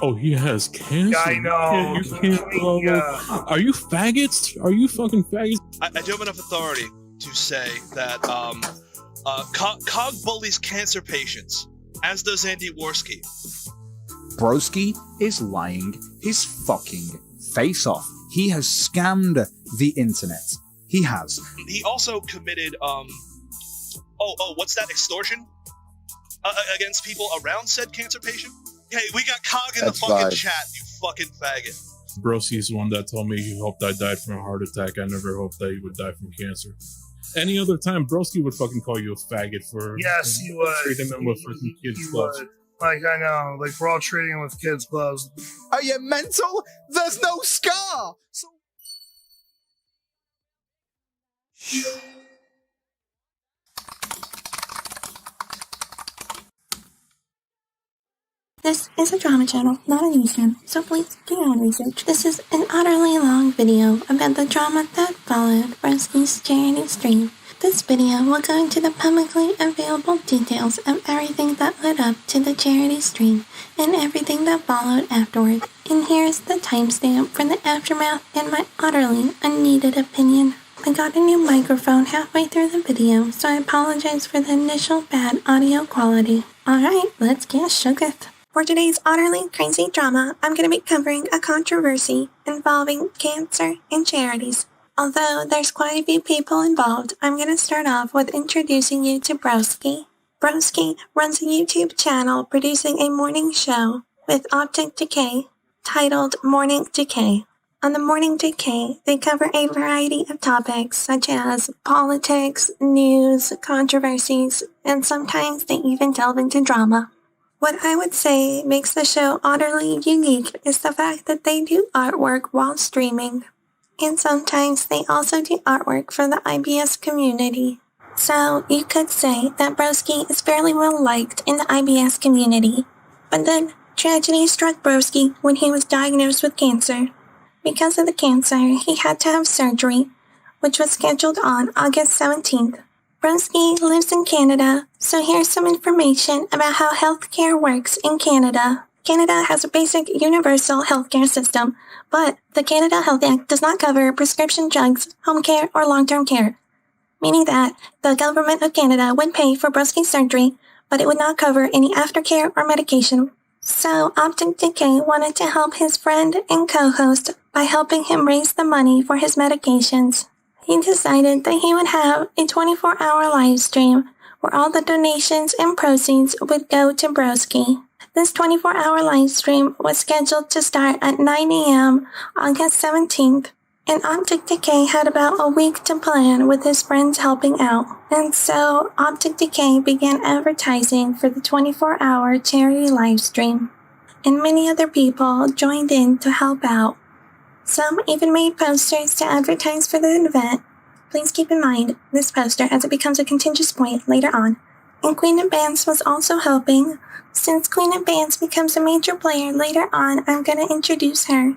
Oh, he has cancer. I know. You can't Are you faggots? Are you fucking faggots? I do have enough authority to say that Cog bullies cancer patients, as does Andy Worski. Broski is lying his fucking face off. He has scammed the internet. He has. He also committed, what's that, extortion? Against people around said cancer patient? Hey, we got Cog in the fucking chat, you fucking faggot. Broski's the one that told me he hoped I died from a heart attack. I never hoped that he would die from cancer. Any other time, Broski would fucking call you a faggot for he would. treating him with fucking kids' gloves. Like, I know, like, we're all treating him with kids' gloves. Are you mental? There's no scar! This is a drama channel, not a news channel, so please do your own research. This is an utterly long video about the drama that followed Broski's charity stream. This video will go into the publicly available details of everything that led up to the charity stream and everything that followed afterward. And here's the timestamp for the aftermath and my utterly unneeded opinion. I got a new microphone halfway through the video, so I apologize for the initial bad audio quality. Alright, let's get shooketh. For today's utterly crazy drama, I'm going to be covering a controversy involving cancer and charities. Although there's quite a few people involved, I'm going to start off with introducing you to Broski. Broski runs a YouTube channel producing a morning show with Optic Decay titled Morning Decay. On the Morning Decay, they cover a variety of topics such as politics, news, controversies, and sometimes they even delve into drama. What I would say makes the show utterly unique is the fact that they do artwork while streaming. And sometimes they also do artwork for the IBS community. So you could say that Broski is fairly well liked in the IBS community. But then tragedy struck Broski when he was diagnosed with cancer. Because of the cancer, he had to have surgery, which was scheduled on August 17th. Broski lives in Canada, so here's some information about how healthcare works in Canada. Canada has a basic universal healthcare system, but the Canada Health Act does not cover prescription drugs, home care, or long-term care, meaning that the government of Canada would pay for Broski's surgery, but it would not cover any aftercare or medication. So Optic Decay wanted to help his friend and co-host by helping him raise the money for his medications. He decided that he would have a 24-hour live stream where all the donations and proceeds would go to Broski. This 24-hour live stream was scheduled to start at 9 a.m. August 17th, and Optic Decay had about a week to plan with his friends helping out. And so Optic Decay began advertising for the 24-hour charity live stream, and many other people joined in to help out. Some even made posters to advertise for the event. Please keep in mind this poster as it becomes a contentious point later on. And Queen of Bands was also helping. Since Queen of Bands becomes a major player later on, I'm gonna introduce her.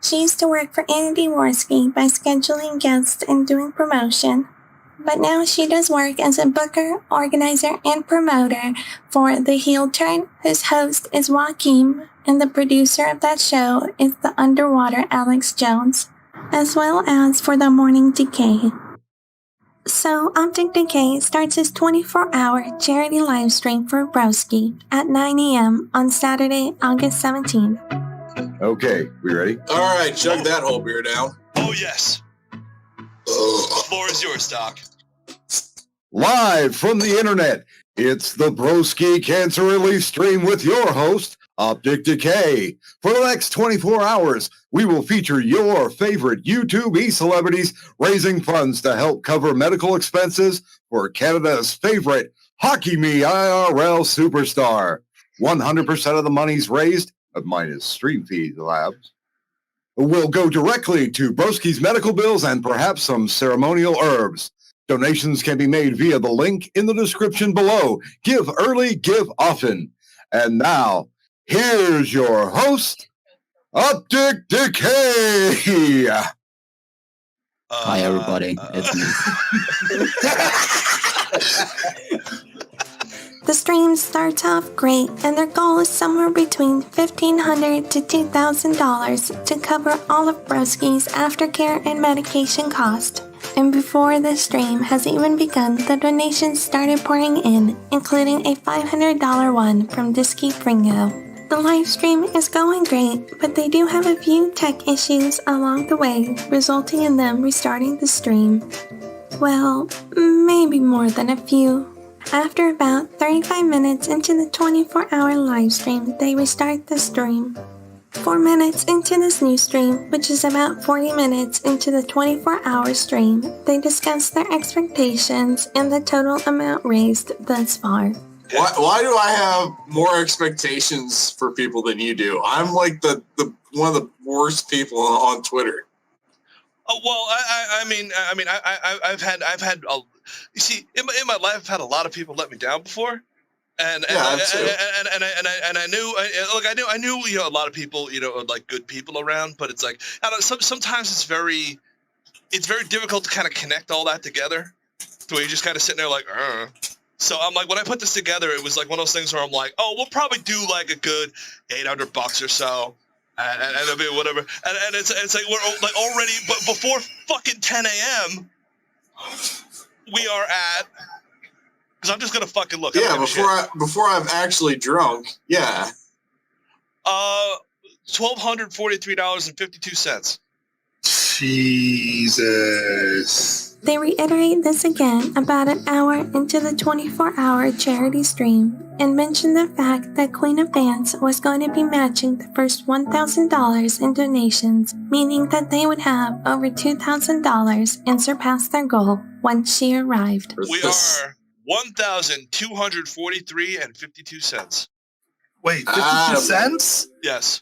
She used to work for Andy Worski by scheduling guests and doing promotion. But now she does work as a booker, organizer, and promoter for The Heel Turn, whose host is Joaquim, and the producer of that show is the underwater Alex Jones, as well as for the Morning Decay. So Optic Decay starts his 24-hour charity live stream for Broski at 9 a.m. on Saturday, August 17th. Okay, we ready? All right, chug that whole beer down. Oh, yes. The floor is yours, Doc. Live from the internet, it's the Broski Cancer Relief Stream with your host, Optic Decay. For the next 24 hours, we will feature your favorite YouTube e-celebrities raising funds to help cover medical expenses for Canada's favorite Hockey Me IRL superstar. 100% of the monies raised, minus stream fees labs, will go directly to Broski's medical bills and perhaps some ceremonial herbs. Donations can be made via the link in the description below. Give early, give often. And now, here's your host, Optic Decay. Hi, everybody. It's me. The stream starts off great, and their goal is somewhere between $1,500 to $2,000 to cover all of Broski's aftercare and medication cost. And before the stream has even begun, the donations started pouring in, including a $500 one from Disky Fringo. The live stream is going great, but they do have a few tech issues along the way, resulting in them restarting the stream. Well, maybe more than a few. After about 35 minutes into the 24-hour live stream, they restart the stream. 4 minutes into this new stream, which is about 40 minutes into the 24-hour stream, they discuss their expectations and the total amount raised thus far. Why do I have more expectations for people than you do? I'm like the one of the worst people on Twitter. Oh well, I've had you see in my life I've had a lot of people let me down before, and I knew you know a lot of people like good people around, but it's like I don't know, sometimes it's very difficult to kind of connect all that together, to where you're just kind of sitting there like. So I'm like, when I put this together, it was like one of those things where I'm like, oh, we'll probably do like a good $800 or so, and I mean whatever, and it's like we're like already, but before fucking 10 a.m. we are at, because I'm just gonna fucking look. Yeah, before I've actually drunk. Yeah. $1,243.52. Jesus. They reiterate this again about an hour into the 24-hour charity stream and mention the fact that Queen of Dance was going to be matching the first $1,000 in donations, meaning that they would have over $2,000 and surpass their goal once she arrived. We are $1,243.52. Wait, 52 cents? Yes.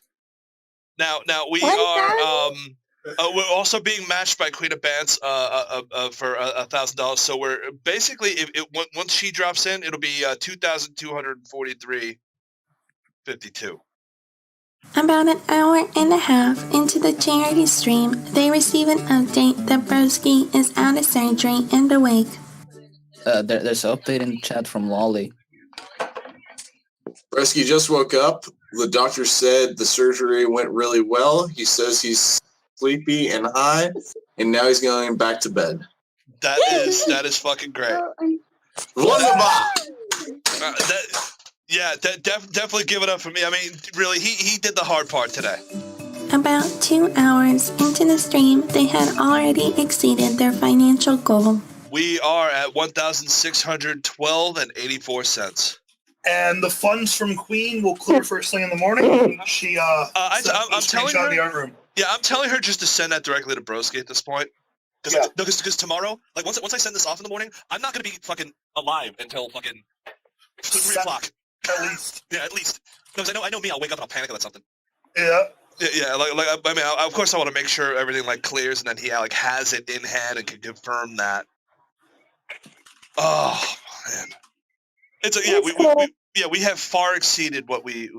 Now we are we're also being matched by Queen of Bands for $1,000. So we're basically once she drops in, it'll be $2,243.52. About an hour and a half into the charity stream, they receive an update that Broski is out of surgery and awake. There's an update in the chat from Lolly. Broski just woke up. The doctor said the surgery went really well. He says he's sleepy and high, and now he's going back to bed. That is fucking great. Wunderbar! Definitely give it up for me. I mean, really, he did the hard part today. About 2 hours into the stream, they had already exceeded their financial goal. We are at $1,612.84. And the funds from Queen will clear first thing in the morning. She I'm telling her. The art room. Yeah, I'm telling her just to send that directly to Broski at this point. Because tomorrow, like once I send this off in the morning, I'm not gonna be fucking alive until fucking 3 o'clock. At least. Yeah, at least. Because I know me, I'll wake up and I'll panic about something. Yeah. Yeah. Like I mean, of course I want to make sure everything like clears, and then he like has it in hand and can confirm that. Oh man, it's we have far exceeded what we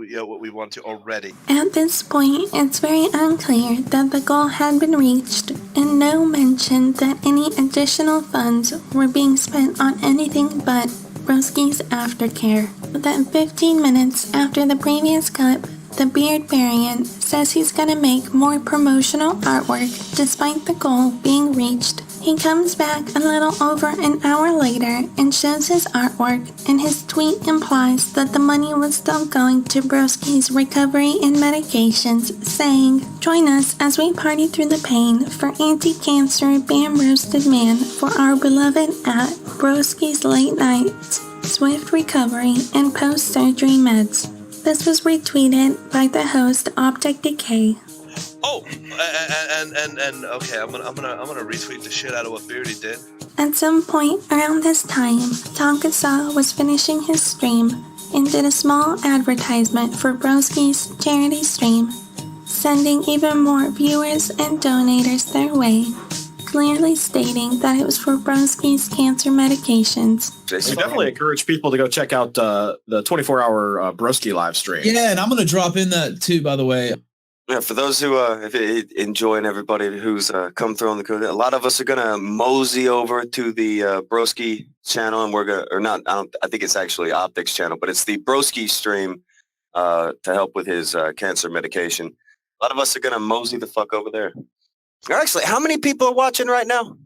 want to already. At this point, it's very unclear that the goal had been reached, and no mention that any additional funds were being spent on anything but Broski's aftercare. Then 15 minutes after the previous clip, the Beard Variant says he's gonna make more promotional artwork despite the goal being reached. He comes back a little over an hour later and shows his artwork, and his tweet implies that the money was still going to Broski's recovery and medications, saying, "Join us as we party through the pain for anti-cancer Bam Roasted Man for our beloved at Broski's Late Nights, Swift Recovery, and Post-Surgery Meds." This was retweeted by the host Optic Decay. Oh, and okay, I'm gonna retweet the shit out of what Beardy did. At some point around this time, Tonkasaw was finishing his stream and did a small advertisement for Broski's charity stream, sending even more viewers and donators their way, clearly stating that it was for Broski's cancer medications. We definitely encourage people to go check out the 24-hour Broski live stream. Yeah, and I'm going to drop in that too, by the way. Yeah, for those who enjoying everybody who's come through on the code, a lot of us are gonna mosey over to the Broski channel, and we're gonna, or not, I think it's actually Optics channel, but it's the Broski stream to help with his cancer medication. A lot of us are gonna mosey the fuck over there. Actually, how many people are watching right now?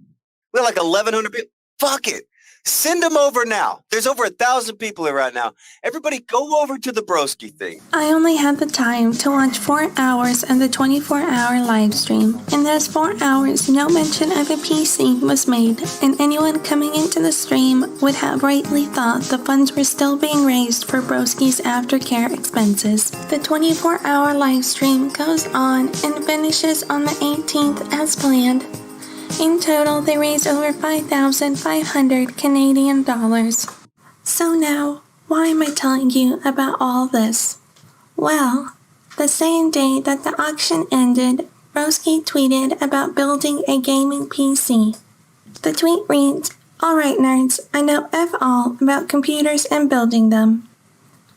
We're like 1,100 people. Fuck it. Send them over now. There's over 1,000 people here right now. Everybody go over to the Broski thing. I only had the time to watch 4 hours of the 24-hour live stream. In those 4 hours, no mention of a PC was made, and anyone coming into the stream would have rightly thought the funds were still being raised for Broski's aftercare expenses. The 24-hour live stream goes on and finishes on the 18th as planned. In total, they raised over 5,500 Canadian dollars. So now, why am I telling you about all this? Well, the same day that the auction ended, Broski tweeted about building a gaming PC. The tweet reads, "Alright nerds, I know F all about computers and building them.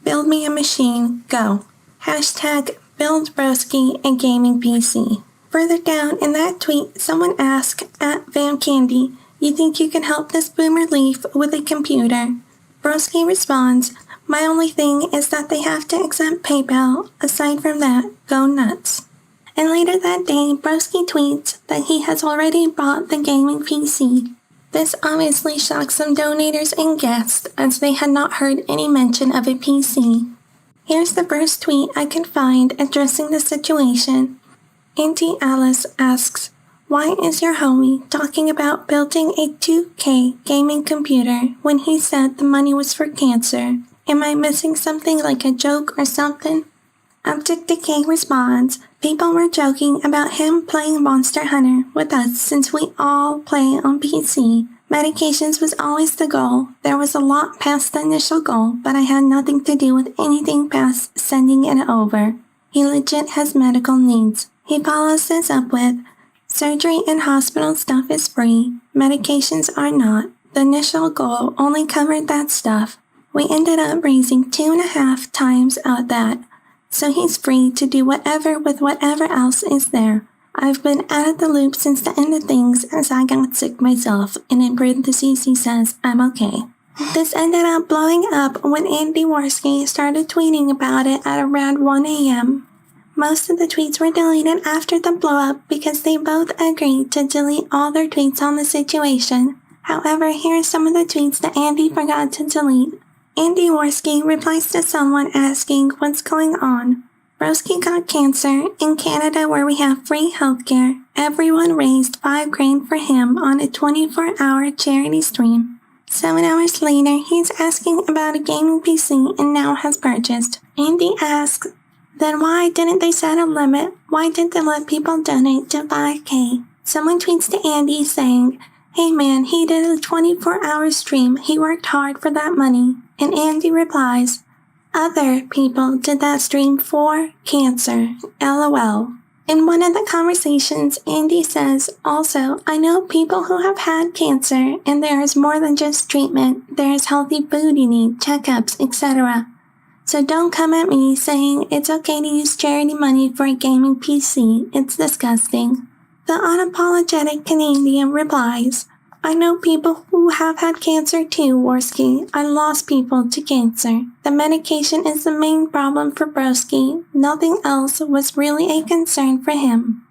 Build me a machine, go. Hashtag build Broski a gaming PC." Further down in that tweet, someone asked @VamCandy, "You think you can help this boomer leaf with a computer?" Broski responds, "My only thing is that they have to accept PayPal. Aside from that, go nuts." And later that day, Broski tweets that he has already bought the gaming PC. This obviously shocked some donators and guests, as they had not heard any mention of a PC. Here's the first tweet I can find addressing the situation. Auntie Alice asks, "Why is your homie talking about building a 2K gaming computer when he said the money was for cancer? Am I missing something like a joke or something?" Optic Decay responds, "People were joking about him playing Monster Hunter with us since we all play on PC. Medications was always the goal. There was a lot past the initial goal, but I had nothing to do with anything past sending it over. He legit has medical needs." He follows this up with, "Surgery and hospital stuff is free. Medications are not. The initial goal only covered that stuff. We ended up raising 2.5 times of that. So he's free to do whatever with whatever else is there. I've been out of the loop since the end of things as I got sick myself, and in parentheses he says, I'm okay." This ended up blowing up when Andy Warski started tweeting about it at around 1 a.m. Most of the tweets were deleted after the blow-up because they both agreed to delete all their tweets on the situation. However, here are some of the tweets that Andy forgot to delete. Andy Warski replies to someone asking what's going on. "Broski got cancer. In Canada, where we have free healthcare, everyone raised $5,000 for him on a 24-hour charity stream. 7 hours later, he's asking about a gaming PC and now has purchased." Andy asks, "Then why didn't they set a limit? Why did they let people donate to 5K? Someone tweets to Andy saying, "Hey man, he did a 24-hour stream. He worked hard for that money." And Andy replies, "Other people did that stream for cancer. LOL." In one of the conversations, Andy says, "Also, I know people who have had cancer, and there is more than just treatment. There is healthy food you need, checkups, etc. So don't come at me saying it's okay to use charity money for a gaming PC. It's disgusting." The unapologetic Canadian replies, "I know people who have had cancer too, Warski. I lost people to cancer. The medication is the main problem for Broski. Nothing else was really a concern for him.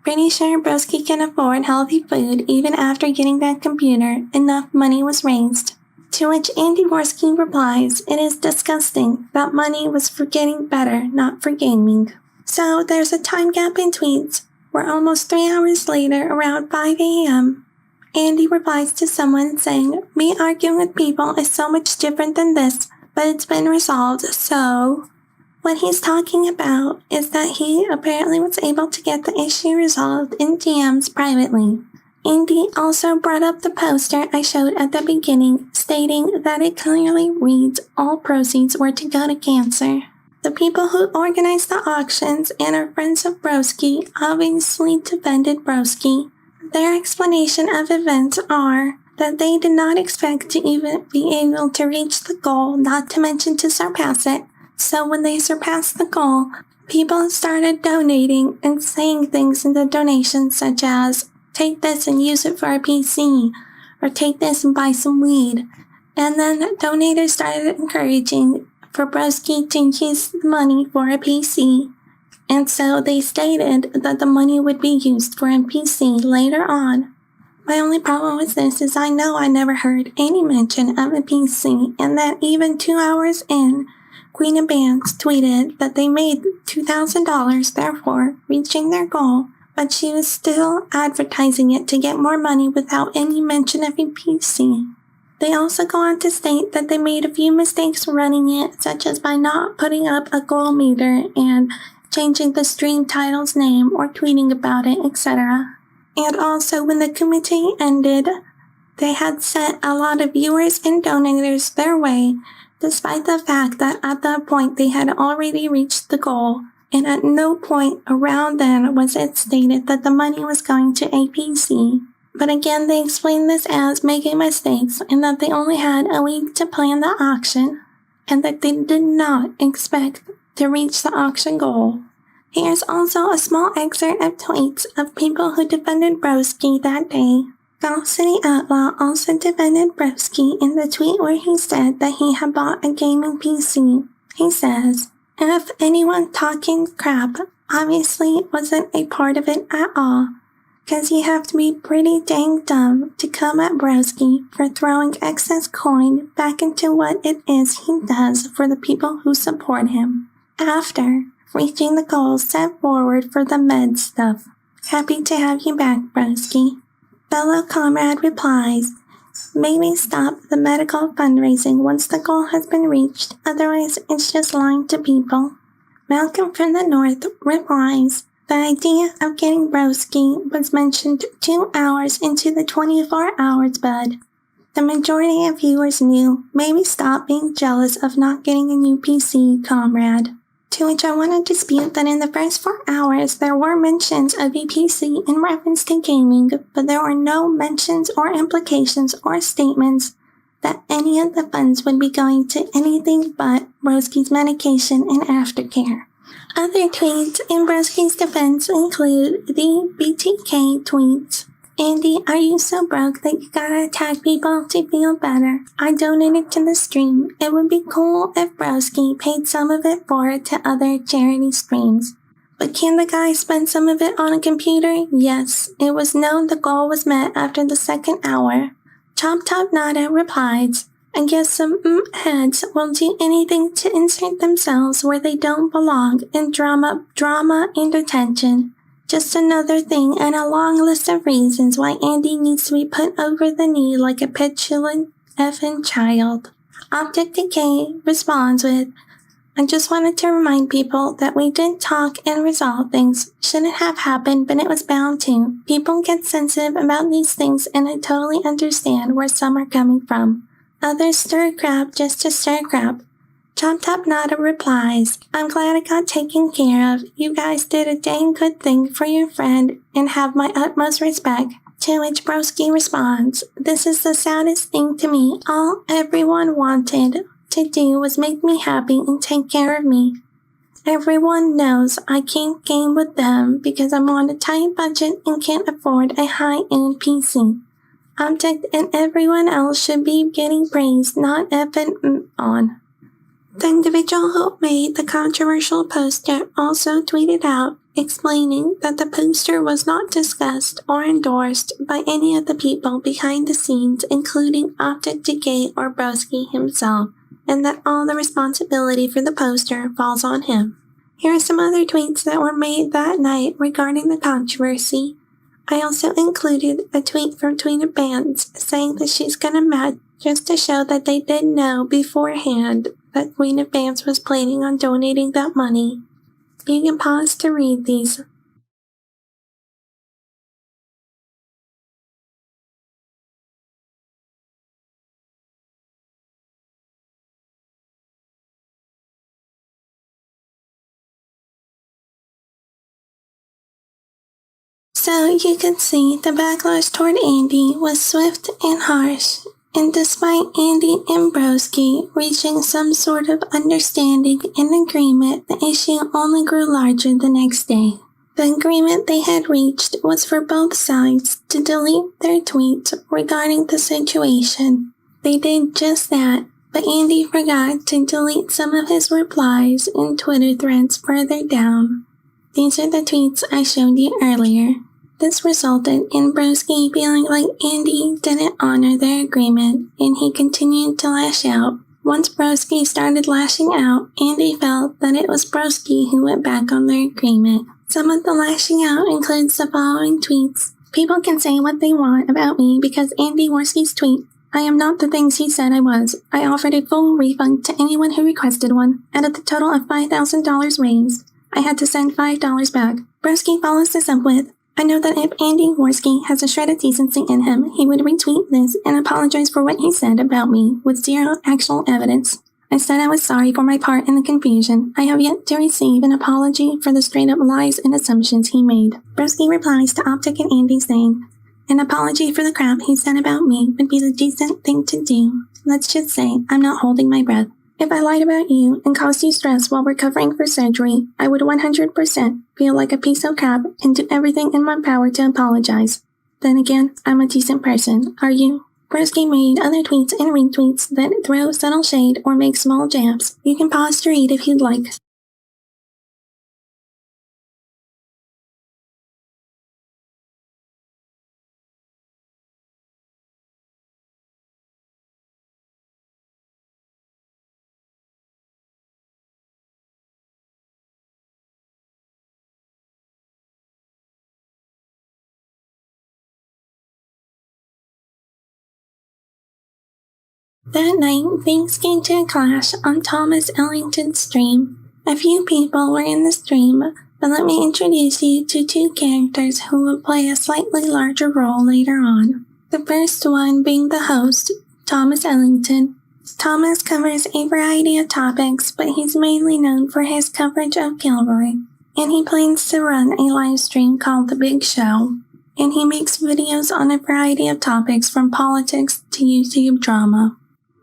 Pretty sure Broski can afford healthy food even after getting that computer. Enough money was raised." To which Andy Warski replies, "It is disgusting. That money was for getting better, not for gaming." So there's a time gap in tweets, where almost 3 hours later, around 5 a.m., Andy replies to someone saying, "Me arguing with people is so much different than this, but it's been resolved, so..." What he's talking about is that he apparently was able to get the issue resolved in DMs privately. Andy also brought up the poster I showed at the beginning, stating that it clearly reads all proceeds were to go to cancer. The people who organized the auctions and are friends of Broski obviously defended Broski. Their explanation of events are that they did not expect to even be able to reach the goal, not to mention to surpass it. So when they surpassed the goal, people started donating and saying things in the donations such as, take this and use it for a PC, or take this and buy some weed. And then donators started encouraging for Broski to use the money for a PC. And so they stated that the money would be used for a PC later on. My only problem with this is I know I never heard any mention of a PC, and that even 2 hours in, Queen of Bands tweeted that they made $2,000, therefore reaching their goal, but she was still advertising it to get more money without any mention of a PC. They also go on to state that they made a few mistakes running it, such as by not putting up a goal meter and changing the stream title's name or tweeting about it, etc. And also, when the committee ended, they had sent a lot of viewers and donators their way, despite the fact that at that point they had already reached the goal, and at no point around then was it stated that the money was going to APC. But again, they explained this as making mistakes, and that they only had a week to plan the auction, and that they did not expect to reach the auction goal. Here's also a small excerpt of tweets of people who defended Broski that day. Golf City Outlaw also defended Broski in the tweet where he said that he had bought a gaming PC. He says, if anyone talking crap obviously wasn't a part of it at all, cause you have to be pretty dang dumb to come at Broski for throwing excess coin back into what it is he does for the people who support him. After reaching the goals set forward for the med stuff. Happy to have you back, Broski. Fellow comrade replies, maybe stop the medical fundraising once the goal has been reached, otherwise it's just lying to people. Malcolm from the North replies, the idea of getting Broski was mentioned 2 hours into the 24 hours, bud. The majority of viewers knew, maybe stop being jealous of not getting a new PC, comrade. To which I want to dispute that in the first 4 hours there were mentions of a PC in reference to gaming, but there were no mentions or implications or statements that any of the funds would be going to anything but Broski's medication and aftercare. Other tweets in Broski's defense include the BTK tweets. Andy, are you so broke that you gotta attack people to feel better? I donated to the stream. It would be cool if Broski paid some of it forward to other charity streams. But can the guy spend some of it on a computer? Yes. It was known the goal was met after the second hour. Chop Top Nada replies, I guess some heads will do anything to insert themselves where they don't belong in drama and attention. Just another thing and a long list of reasons why Andy needs to be put over the knee like a petulant effing child. Optic Decay responds with, I just wanted to remind people that we did talk and resolve things. Shouldn't have happened, but it was bound to. People get sensitive about these things and I totally understand where some are coming from. Others stir crap just to stir crap. Chop Top Nada replies, I'm glad it got taken care of. You guys did a dang good thing for your friend and have my utmost respect. To which Broski responds, this is the saddest thing to me. All everyone wanted to do was make me happy and take care of me. Everyone knows I can't game with them because I'm on a tight budget and can't afford a high-end PC. Object and everyone else should be getting praised, not effing on. The individual who made the controversial poster also tweeted out, explaining that the poster was not discussed or endorsed by any of the people behind the scenes, including Optic Decay or Broski himself, and that all the responsibility for the poster falls on him. Here are some other tweets that were made that night regarding the controversy. I also included a tweet from Queen of Bands saying that she's gonna match just to show that they did know beforehand that Queen of Bands was planning on donating that money. You can pause to read these. So you can see the backlash toward Andy was swift and harsh. And despite Andy and Broski reaching some sort of understanding and agreement, the issue only grew larger the next day. The agreement they had reached was for both sides to delete their tweets regarding the situation. They did just that, but Andy forgot to delete some of his replies in Twitter threads further down. These are the tweets I showed you earlier. This resulted in Broski feeling like Andy didn't honor their agreement, and he continued to lash out. Once Broski started lashing out, Andy felt that it was Broski who went back on their agreement. Some of the lashing out includes the following tweets. People can say what they want about me because Andy Worski's tweet. I am not the things he said I was. I offered a full refund to anyone who requested one. Out of the total of $5,000 raised, I had to send $5 back. Broski follows this up with, I know that if Andy Worski has a shred of decency in him, he would retweet this and apologize for what he said about me with zero actual evidence. I said I was sorry for my part in the confusion. I have yet to receive an apology for the straight-up lies and assumptions he made. Broski replies to Optic and Andy saying, an apology for the crap he said about me would be the decent thing to do. Let's just say I'm not holding my breath. If I lied about you and caused you stress while recovering for surgery, I would 100% feel like a piece of crap and do everything in my power to apologize. Then again, I'm a decent person. Are you? Broski made other tweets and retweets that throw subtle shade or make small jabs. You can pause to read if you'd like. That night, things came to a clash on Thomas Ellington's stream. A few people were in the stream, but let me introduce you to two characters who will play a slightly larger role later on. The first one being the host, Thomas Ellington. Thomas covers a variety of topics, but he's mainly known for his coverage of Gilroy. And he plans to run a live stream called The Big Show. And he makes videos on a variety of topics from politics to YouTube drama.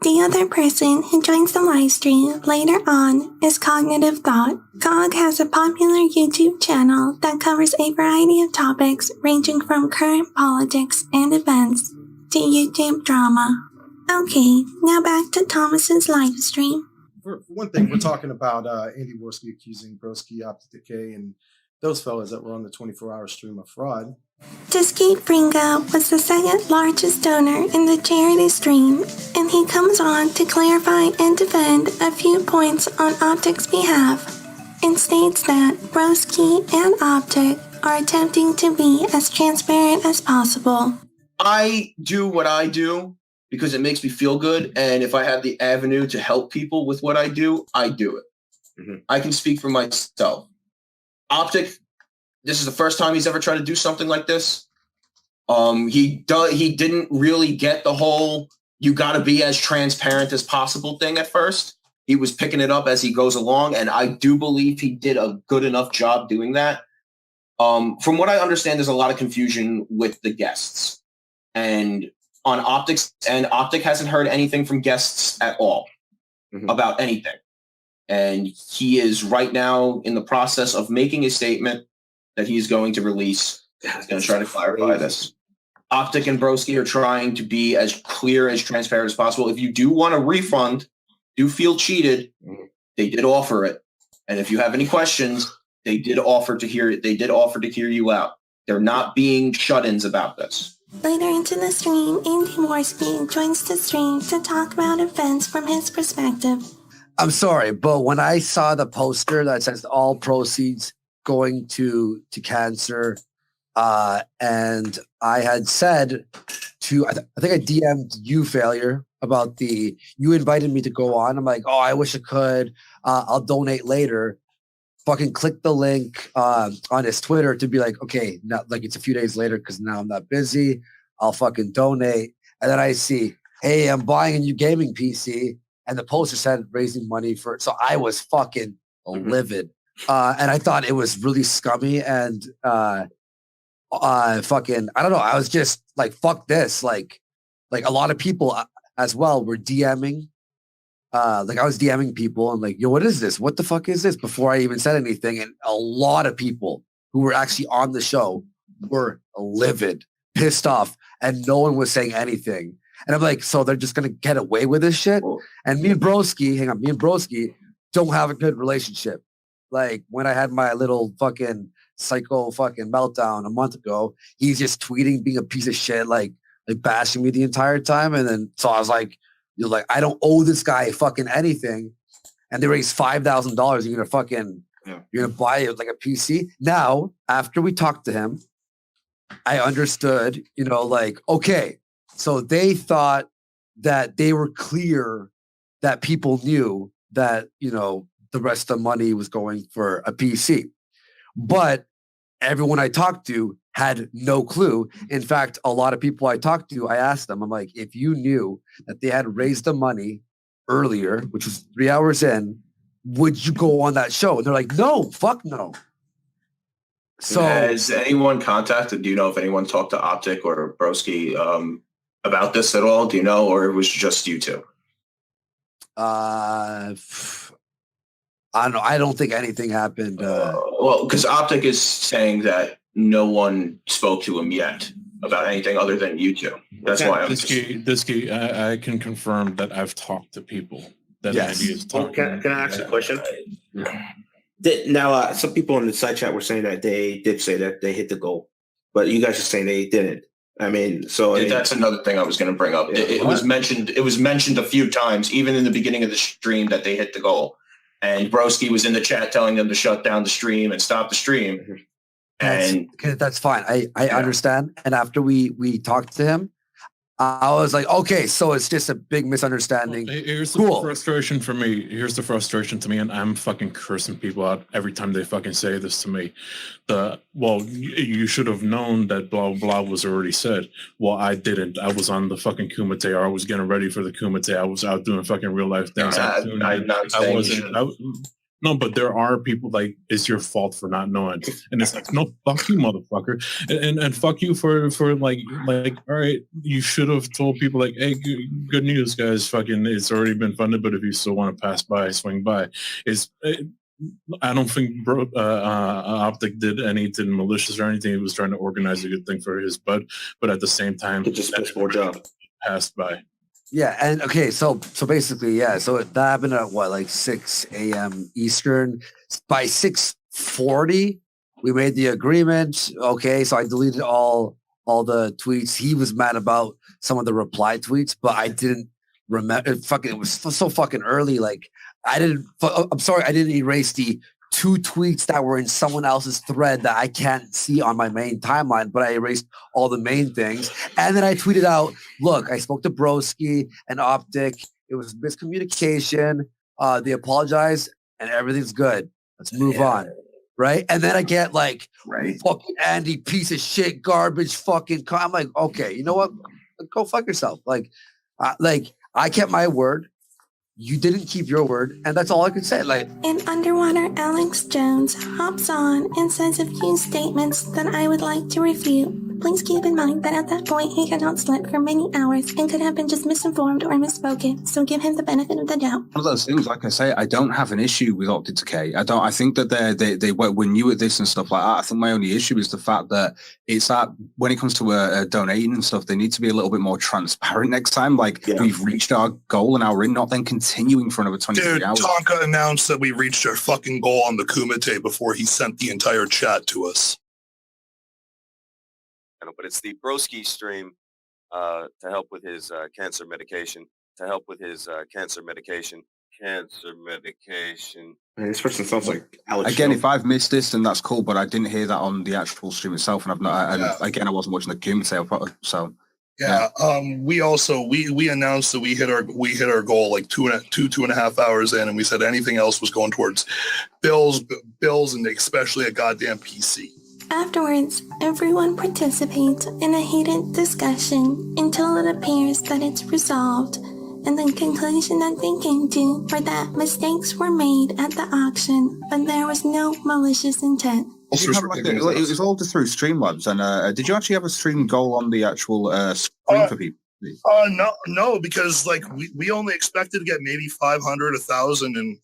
The other person who joins the livestream later on is Cognitive Thought. Cog has a popular YouTube channel that covers a variety of topics ranging from current politics and events to YouTube drama. Okay, now back to Thomas's livestream. For one thing, we're talking about Andy Worski accusing Broski, Optic Decay, and those fellas that were on the 24-hour stream of fraud. Discreet Fringo was the second largest donor in the charity stream, and he comes on to clarify and defend a few points on Optic's behalf, and states that Broski and Optic are attempting to be as transparent as possible. I do what I do because it makes me feel good, and if I have the avenue to help people with what I do it. Mm-hmm. I can speak for myself. Optic, this is the first time he's ever tried to do something like this. He didn't really get the whole you got to be as transparent as possible thing at first. He was picking it up as he goes along, and I do believe he did a good enough job doing that. From what I understand, there's a lot of confusion with the guests. And on Optic's end, Optic hasn't heard anything from guests at all about anything. And he is right now in the process of making a statement that he's going to release. He's going to try to clarify this. Optic and Broski are trying to be as clear, as transparent as possible. If you do want a refund, do feel cheated, they did offer it. And if you have any questions, they did offer to hear it. They did offer to hear you out. They're not being shut-ins about this. Later into the stream, Andy Worski joins the stream to talk about events from his perspective. I'm sorry, but when I saw the poster that says all proceeds going to cancer, and I had said to, I think I DM'd you, Failure, about you invited me to go on. I'm like, oh, I wish I could. I'll donate later. Fucking click the link on his Twitter to be like, okay, not like it's a few days later because now I'm not busy. I'll fucking donate. And then I see, hey, I'm buying a new gaming PC. And the poster said raising money for, so I was fucking livid. And I thought it was really scummy and fucking, I don't know. I was just like, fuck this. Like a lot of people, as well were DMing. Like I was DMing people and like, yo, what is this? What the fuck is this? Before I even said anything. And a lot of people who were actually on the show were livid, pissed off, and no one was saying anything. And I'm like, so they're just gonna get away with this shit? And me and Broski don't have a good relationship. Like when I had my little fucking psycho fucking meltdown a month ago, he's just tweeting, being a piece of shit, like bashing me the entire time. And then so I was like, you're like, I don't owe this guy fucking anything. And they raised $5,000. You're gonna fucking, you're gonna buy it like a PC. Now, after we talked to him, I understood, you know, like, okay, so they thought that they were clear that people knew that, you know, the rest of the money was going for a PC. But everyone I talked to had no clue. In fact, a lot of people I talked to, I asked them, I'm like, if you knew that they had raised the money earlier, which was 3 hours in, would you go on that show? And they're like, no, fuck no. So has anyone contacted, do you know if anyone talked to Optic or Broski about this at all? Do you know, or it was just you two? I don't know. I don't think anything happened. Well, because Optic is saying that no one spoke to him yet about anything other than you two. That's why I'm I can confirm that I've talked to people that Andy is talking. Can I ask a question? Now, some people in the side chat were saying that they did say that they hit the goal, but you guys are saying they didn't. I mean, so that's another thing I was going to bring up. It was mentioned. It was mentioned a few times, even in the beginning of the stream, that they hit the goal. And Broski was in the chat telling them to shut down the stream and stop the stream. That's fine. I understand. And after we talked to him, I was like, okay, so it's just a big misunderstanding. Here's the frustration for me. Here's the frustration to me, and I'm fucking cursing people out every time they fucking say this to me. You should have known that blah blah was already said. Well, I didn't. I was on the fucking Kumite, or I was getting ready for the Kumite. I was out doing fucking real life things. No, but there are people like, it's your fault for not knowing. And it's like, no, fuck you, motherfucker. And fuck you for like, all right, you should have told people like, hey, good news, guys, fucking, it's already been funded, but if you still want to pass by, swing by. I don't think Optic did anything malicious or anything. He was trying to organize a good thing for his bud, but at the same time, it just puts more job. Passed by. Yeah, and okay, so basically, yeah, so that happened at what, like 6 a.m. Eastern. By 6:40, we made the agreement. Okay, so I deleted all the tweets. He was mad about some of the reply tweets, but I didn't remember. It was so fucking early. Like I'm sorry, I didn't erase the 2 tweets that were in someone else's thread that I can't see on my main timeline, but I erased all the main things. And then I tweeted out, look, I spoke to Broski and Optic. It was miscommunication. They apologized and everything's good. Let's move on. Right. And then I get like, fucking Andy, piece of shit, garbage, fucking. I'm like, okay, you know what? Go fuck yourself. Like I kept my word. You didn't keep your word, and that's all I can say. Like, And underwater Alex Jones hops on and says a few statements that I would like to refute. Please keep in mind that at that point he had not slept for many hours and could have been just misinformed or misspoken, so give him the benefit of the doubt. One of those things, like I say, I don't have an issue with Optic Decay. I think that they were new at this and stuff like that. I think my only issue is the fact that it's that when it comes to donating and stuff, they need to be a little bit more transparent next time. Like, we've reached our goal and now we're not then continuing for another 23 hours. Tonka announced that we reached our fucking goal on the Kumite before he sent the entire chat to us. But it's the Broski stream to help with his cancer medication. Man, this person sounds like Alex. Again, if I've missed this, then that's cool. But I didn't hear that on the actual stream itself, and I've not. Again, I wasn't watching the Kumite, so. Yeah. We also we announced that we hit our goal like two and a half hours in, and we said anything else was going towards bills, and especially a goddamn PC. Afterwards, everyone participates in a heated discussion until it appears that it's resolved, and the conclusion that they came to were that mistakes were made at the auction, but there was no malicious intent. It was all just through Streamlabs, and did you actually have a stream goal on the actual screen for people? No, because like we only expected to get maybe 500, 1,000, and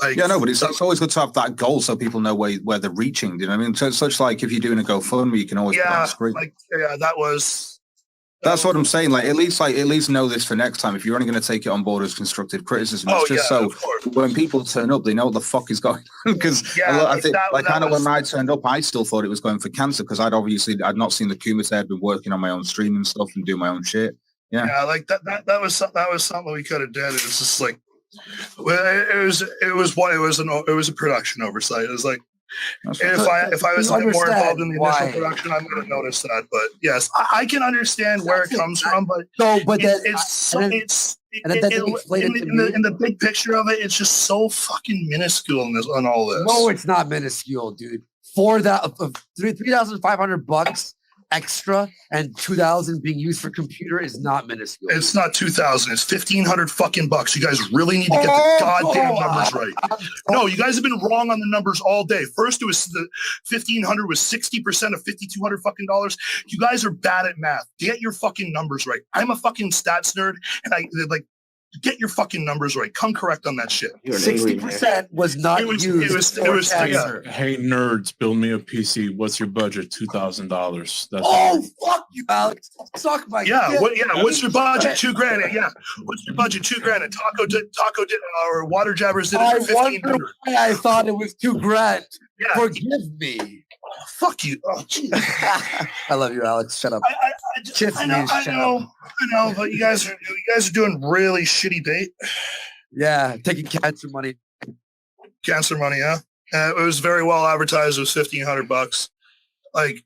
like yeah, no, but it's always good to have that goal so people know where they're reaching. Do you know what I mean? So it's such like if you're doing a GoFundMe, you can always put on the screen. That's what I'm saying. Like at least know this for next time. If you're only going to take it on board as constructive criticism, it's just so when people turn up, they know what the fuck is going on. Because I think, when I turned up, I still thought it was going for cancer because I'd not seen the Kumite. I'd been working on my own stream and stuff and doing my own shit. Yeah, like that was something we could have done. It was just like it was a production oversight. It was like. If I was a bit more involved in the initial production, I would have noticed that. But yes, I can understand where it comes from. But in the big picture of it, it's just so fucking minuscule on all this. No, it's not minuscule, dude. For that, $3,500 extra and 2,000 being used for computer is not minuscule. It's not 2,000. It's 1,500 fucking bucks. You guys really need to get the goddamn numbers right. No, you guys have been wrong on the numbers all day. First, it was the 1,500 was 60% of $5,200 fucking dollars. You guys are bad at math. Get your fucking numbers right. I'm a fucking stats nerd, and I like. Get your fucking numbers right. Come correct on that shit. 60% was not used. It was Hey nerds, build me a PC. What's your budget? $2,000. That's fuck you, Alex. Suck my dick. What's your budget? $2,000. Yeah. What's your budget? $2,000. Taco did or Water Jabbers did it for $1,500. I thought it was $2,000. Yeah. Forgive me. Fuck you. Oh, I love you, Alex. Shut up. I know, but you guys are doing really shitty bait. Yeah, taking cancer money. Cancer money, yeah. It was very well advertised. It was $1,500. Like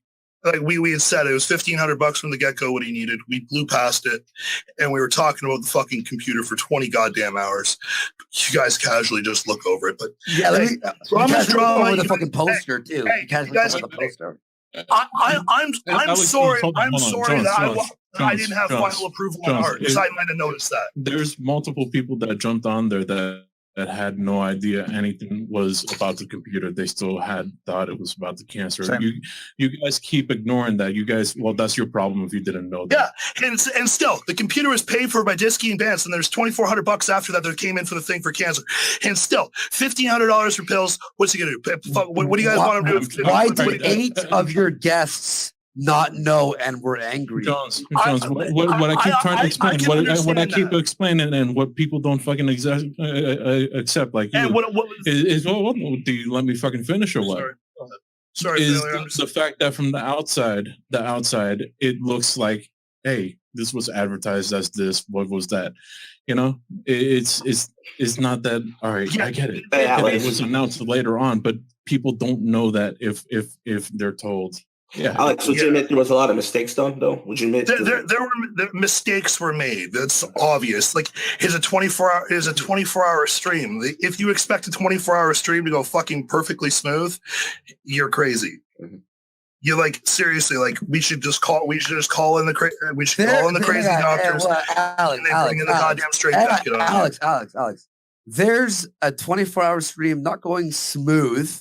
we had said, it was $1,500 from the get-go what he needed. We blew past it, and we were talking about the fucking computer for 20 goddamn hours. You guys casually just look over it, but yeah, drama over the fucking poster too. I'm sorry. I'm sorry that I didn't have final approval on art because I might have noticed that. There's multiple people that jumped on there that had no idea anything was about the computer. They still thought it was about the cancer. You guys keep ignoring that. You guys, well, that's your problem if you didn't know that. Yeah, and still, the computer was paid for by Disky and Vance, and there's $2,400 after that came in for the thing for cancer. And still, $1,500 for pills. What's he gonna do? What do you guys want him to do? Why did 8 of your guests not know and were angry? Jones, what I keep trying to explain, what I keep explaining, and what people don't fucking accept, like you, do you let me fucking finish or what? Sorry, is the fact that from the outside, it looks like, hey, this was advertised as this. What was that? You know, it's not that. All right, I get it. It was announced later on, but people don't know that if they're told. Yeah, Alex, would you admit there was a lot of mistakes done, though? Would you admit there mistakes were made? That's obvious. Like, is a 24-hour stream. If you expect a 24-hour stream to go fucking perfectly smooth, you're crazy. Mm-hmm. You like seriously, like we should just call in the crazy doctors. Alex, and they bring in the goddamn straight jacket on. Alex. There's a 24-hour stream not going smooth,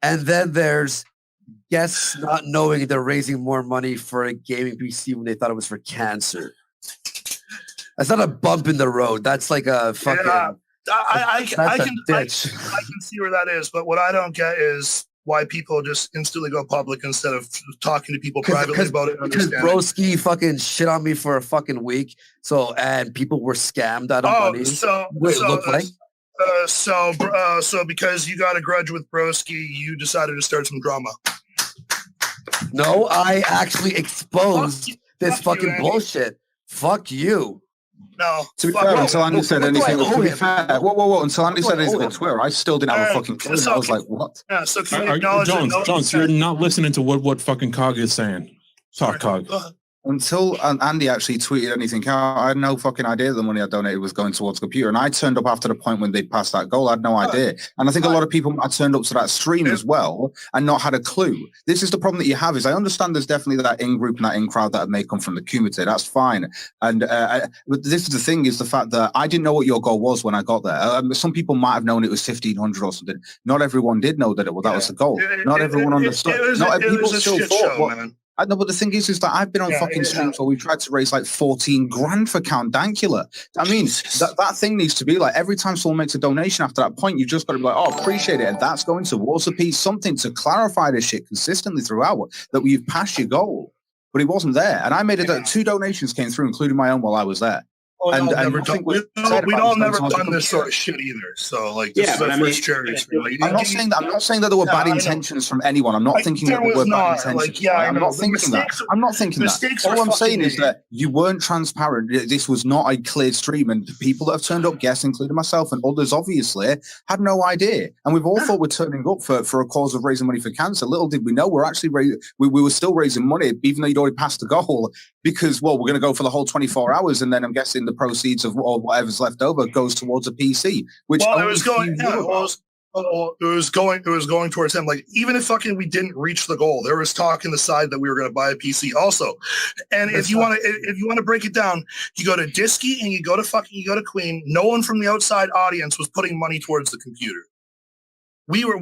and then there's guests not knowing they're raising more money for a gaming PC when they thought it was for cancer. That's not a bump in the road. That's like a fucking. Yeah, I can see where that is, but what I don't get is why people just instantly go public instead of talking to people privately about it. Because Broski fucking shit on me for a fucking week, and people were scammed out of money. So because you got a grudge with Broski, you decided to start some drama. No, I actually exposed this fucking bullshit. Fuck you. No. To be fair, until Andy said anything, to be fair, until Andy said anything on Twitter, I still didn't have a fucking clue. I was like, what? Yeah, so can you acknowledge Jones, you're not listening to what fucking Cog is saying. Talk, Cog. Until Andy actually tweeted anything out, I had no fucking idea the money I donated was going towards the computer. And I turned up after the point when they passed that goal. I had no idea. And I think a lot of people might have turned up to that stream as well and not had a clue. This is the problem that you have is I understand there's definitely that in-group and that in-crowd that may come from the Kumite. That's fine. And but this is the thing is the fact that I didn't know what your goal was when I got there. Some people might have known it was 1,500 or something. Not everyone did know that that was the goal. Not everyone understood. People still thought I know, but the thing is that I've been on fucking streams where we tried to raise like 14 grand for Count Dankula. I mean, that thing needs to be like every time someone makes a donation after that point, you just got to be like, oh, appreciate it. And that's going towards a piece, something to clarify this shit consistently throughout that you've passed your goal. But he wasn't there. And I made it that 2 donations came through, including my own while I was there. We've all never done done this sort of shit either. So like, this is our first charity stream. Like, I'm not saying that there were bad intentions from anyone. I'm not thinking that there were bad intentions. I'm not thinking that. I'm not thinking that. All I'm saying is that you weren't transparent. This was not a clear stream, and the people that have turned up, guests, including myself and others, obviously had no idea. And we've all thought we're turning up for a cause of raising money for cancer. Little did we know we're actually we were still raising money, even though you'd already passed the goal. Because, well, we're going to go for the whole 24 hours, and then I'm guessing the proceeds of whatever's left over goes towards a PC. Which it was going towards him. Like, even if fucking we didn't reach the goal, there was talk in the side that we were going to buy a PC also. And if you want to break it down, you go to Disky and you go to Queen. No one from the outside audience was putting money towards the computer. We were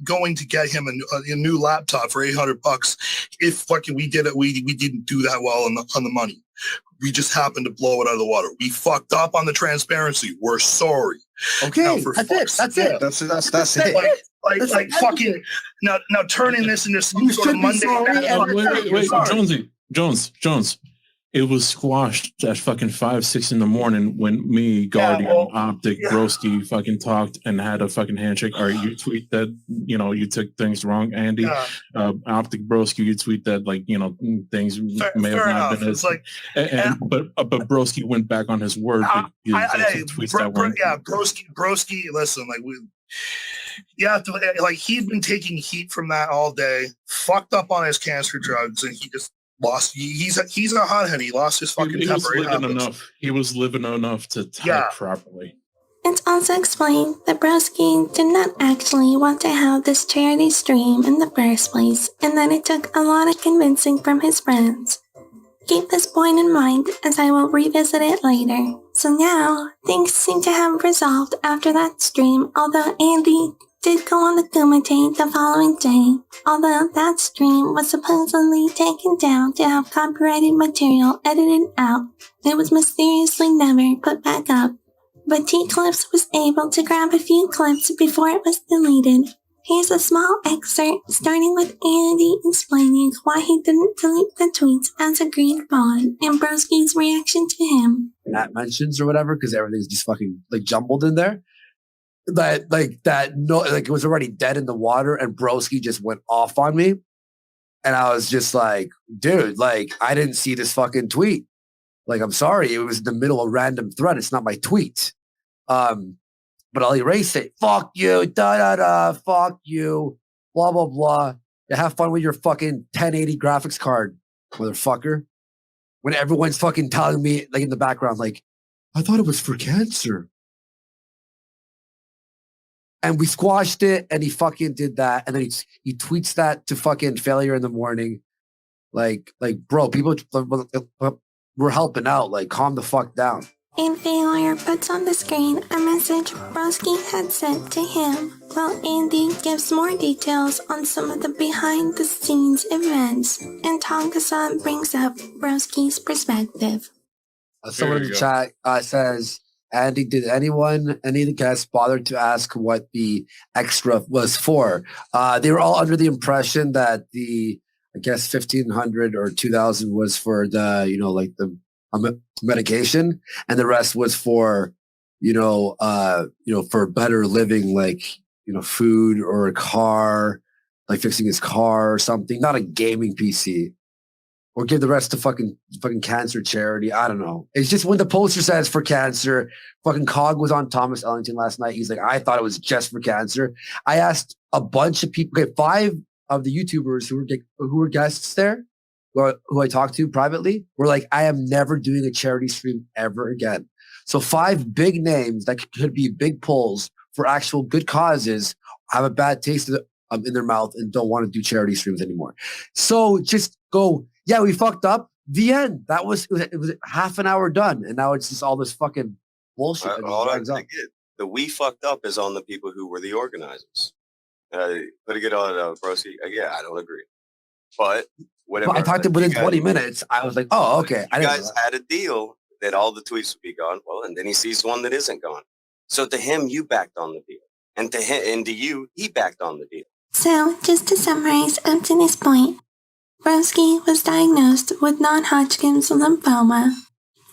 going to get him a new laptop for $800 if fucking we did it. We didn't do that well on the money. We just happened to blow it out of the water. We fucked up on the transparency. We're sorry. Okay, that's it. That's it. Like fucking now turning this into some sort of Monday. Wait, Jones. It was squashed at fucking 5-6 in the morning when me, Guardian, Optic, Broski fucking talked and had a fucking handshake. Or you tweet that, you took things wrong, Andy. Optic, Broski, you tweet that, things may have not been as... But Broski went back on his word. Broski, listen, he'd been taking heat from that all day, fucked up on his cancer drugs, and he just lost. He's a hothead. He lost his fucking temper. He was living enough to type properly. It's also explained that Broski did not actually want to have this charity stream in the first place, and that it took a lot of convincing from his friends. Keep this point in mind, as I will revisit it later. So now, things seem to have resolved after that stream, although Andy did go on the gooooone the following day, although that stream was supposedly taken down to have copyrighted material edited out. It was mysteriously never put back up, but T-Clips was able to grab a few clips before it was deleted. Here's a small excerpt starting with Andy explaining why he didn't delete the tweets as agreed upon, and Broski's reaction to him. Not mentions or whatever, because everything's just fucking jumbled in there. It was already dead in the water, and Broski just went off on me, and I was just like, dude, I didn't see this fucking tweet. I'm sorry, it was in the middle of a random thread. It's not my tweet. But I'll erase it. Fuck you, fuck you, blah blah blah. You have fun with your fucking 1080 graphics card, motherfucker. When everyone's fucking telling me in the background, I thought it was for cancer. And we squashed it, and he fucking did that, and then he tweets that to fucking Failure in the Morning, bro, people, we're helping out, calm the fuck down. And Failure puts on the screen a message Broski had sent to him, while Andy gives more details on some of the behind-the-scenes events, and Tonga-san brings up Broski's perspective. Someone in the chat says, Andy, did any of the guests bother to ask what the extra was for? They were all under the impression that the, I guess, 1,500 or 2,000 was for the, the medication, and the rest was for, for better living, food or a car, fixing his car or something, not a gaming PC. Or give the rest to fucking cancer charity. I don't know. It's just when the poster says for cancer, fucking Cog was on Thomas Ellington last night. He's like, I thought it was just for cancer. I asked a bunch of people, 5 of the YouTubers who were guests there, who I talked to privately, were like, I am never doing a charity stream ever again. So 5 big names that could be big pulls for actual good causes have a bad taste in their mouth and don't want to do charity streams anymore. So just go, yeah, we fucked up. The end. It was half an hour done, and now it's just all this fucking bullshit. The we fucked up is on the people who were the organizers. Putting it on Broski, I don't agree. But whatever. Well, I talked to him within 20 minutes. I was like, oh, okay. I You didn't know guys that. had a deal that all the tweets would be gone. Well, and then he sees one that isn't gone. So to him, you backed on the deal. And to him, and to you, he backed on the deal. So, just to summarize up to this point, Broski was diagnosed with non-Hodgkin's lymphoma.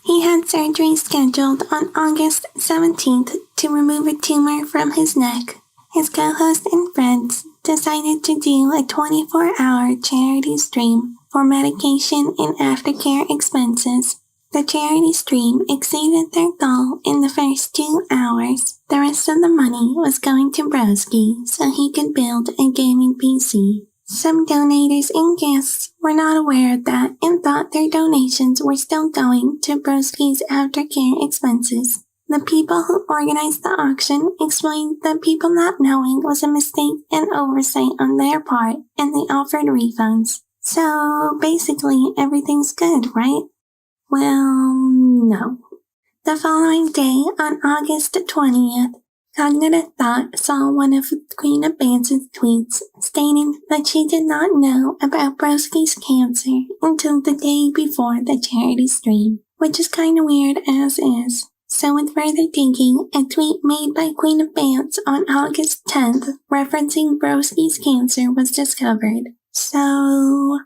He had surgery scheduled on August 17th to remove a tumor from his neck. His co-host and friends decided to do a 24-hour charity stream for medication and aftercare expenses. The charity stream exceeded their goal in the first 2 hours. The rest of the money was going to Broski so he could build a gaming PC. Some donators and guests were not aware of that and thought their donations were still going to Broski's aftercare expenses. The people who organized the auction explained that people not knowing was a mistake and oversight on their part, and they offered refunds. So basically everything's good, right? Well, no. The following day, on August 20th, Cognitive Thought saw one of Queen Abance's tweets stating that she did not know about Broski's cancer until the day before the charity stream, which is kinda weird as is. So with further digging, a tweet made by Queen Abance on August 10th referencing Broski's cancer was discovered. So,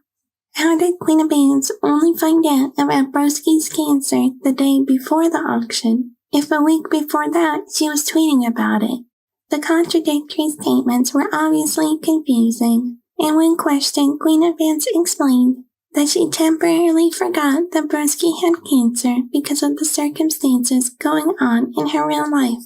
how did Queen Abance only find out about Broski's cancer the day before the auction, if a week before that she was tweeting about it? The contradictory statements were obviously confusing, and when questioned, Queen Abance explained that she temporarily forgot that Broski had cancer because of the circumstances going on in her real life.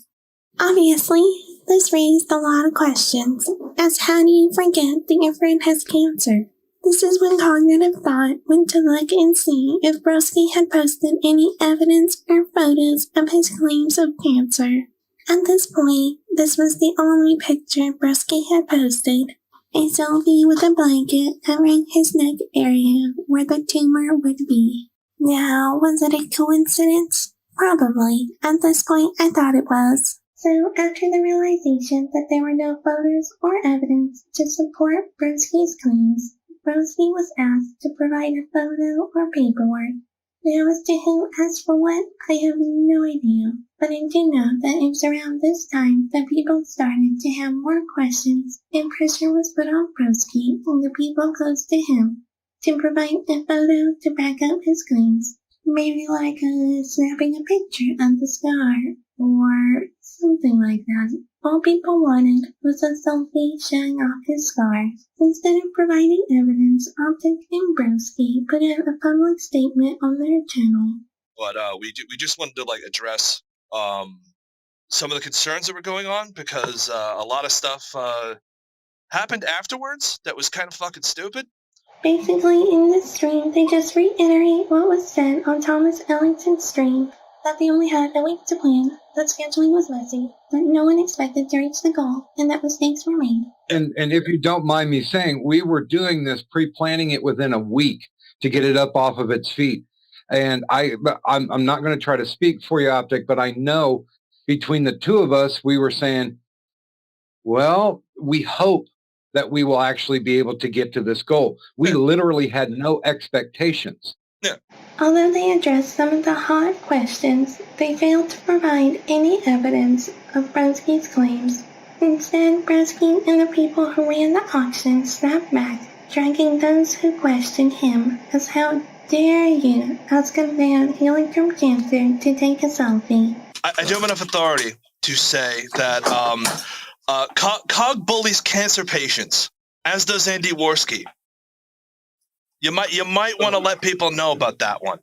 Obviously, this raised a lot of questions, as how do you forget that your friend has cancer? This is when Cognitive Thought went to look and see if Broski had posted any evidence or photos of his claims of cancer. At this point, this was the only picture Broski had posted. A selfie with a blanket covering his neck area where the tumor would be. Now, was it a coincidence? Probably. At this point, I thought it was. So, after the realization that there were no photos or evidence to support Broski's claims, Broski was asked to provide a photo or paperwork. Now, as to who asked for what, I have no idea, but I do know that it was around this time that people started to have more questions and pressure was put on Broski and the people close to him to provide a photo to back up his claims. Maybe like snapping a picture of the scar or something like that. All people wanted was a selfie showing off his scar. Instead of providing evidence, Optic and Broski put out a public statement on their channel. But we just wanted to address some of the concerns that were going on because a lot of stuff happened afterwards that was kind of fucking stupid. Basically, in this stream, they just reiterate what was said on Thomas Ellington's stream, that they only had a week to plan, that scheduling was messy, that no one expected to reach the goal, and that mistakes were made. And if you don't mind me saying, we were doing this, pre-planning it within a week to get it up off of its feet. And I'm not going to try to speak for you, Optic, but I know between the two of us, we were saying, well, we hope that we will actually be able to get to this goal. We literally had no expectations. Yeah. Although they addressed some of the hot questions, they failed to provide any evidence of Broski's claims. Instead, Broski and the people who ran the auction snapped back, dragging those who questioned him as how dare you ask a man healing from cancer to take a selfie. I do have enough authority to say that Cog bullies cancer patients, as does Andy Worski. You might want to let people know about that one.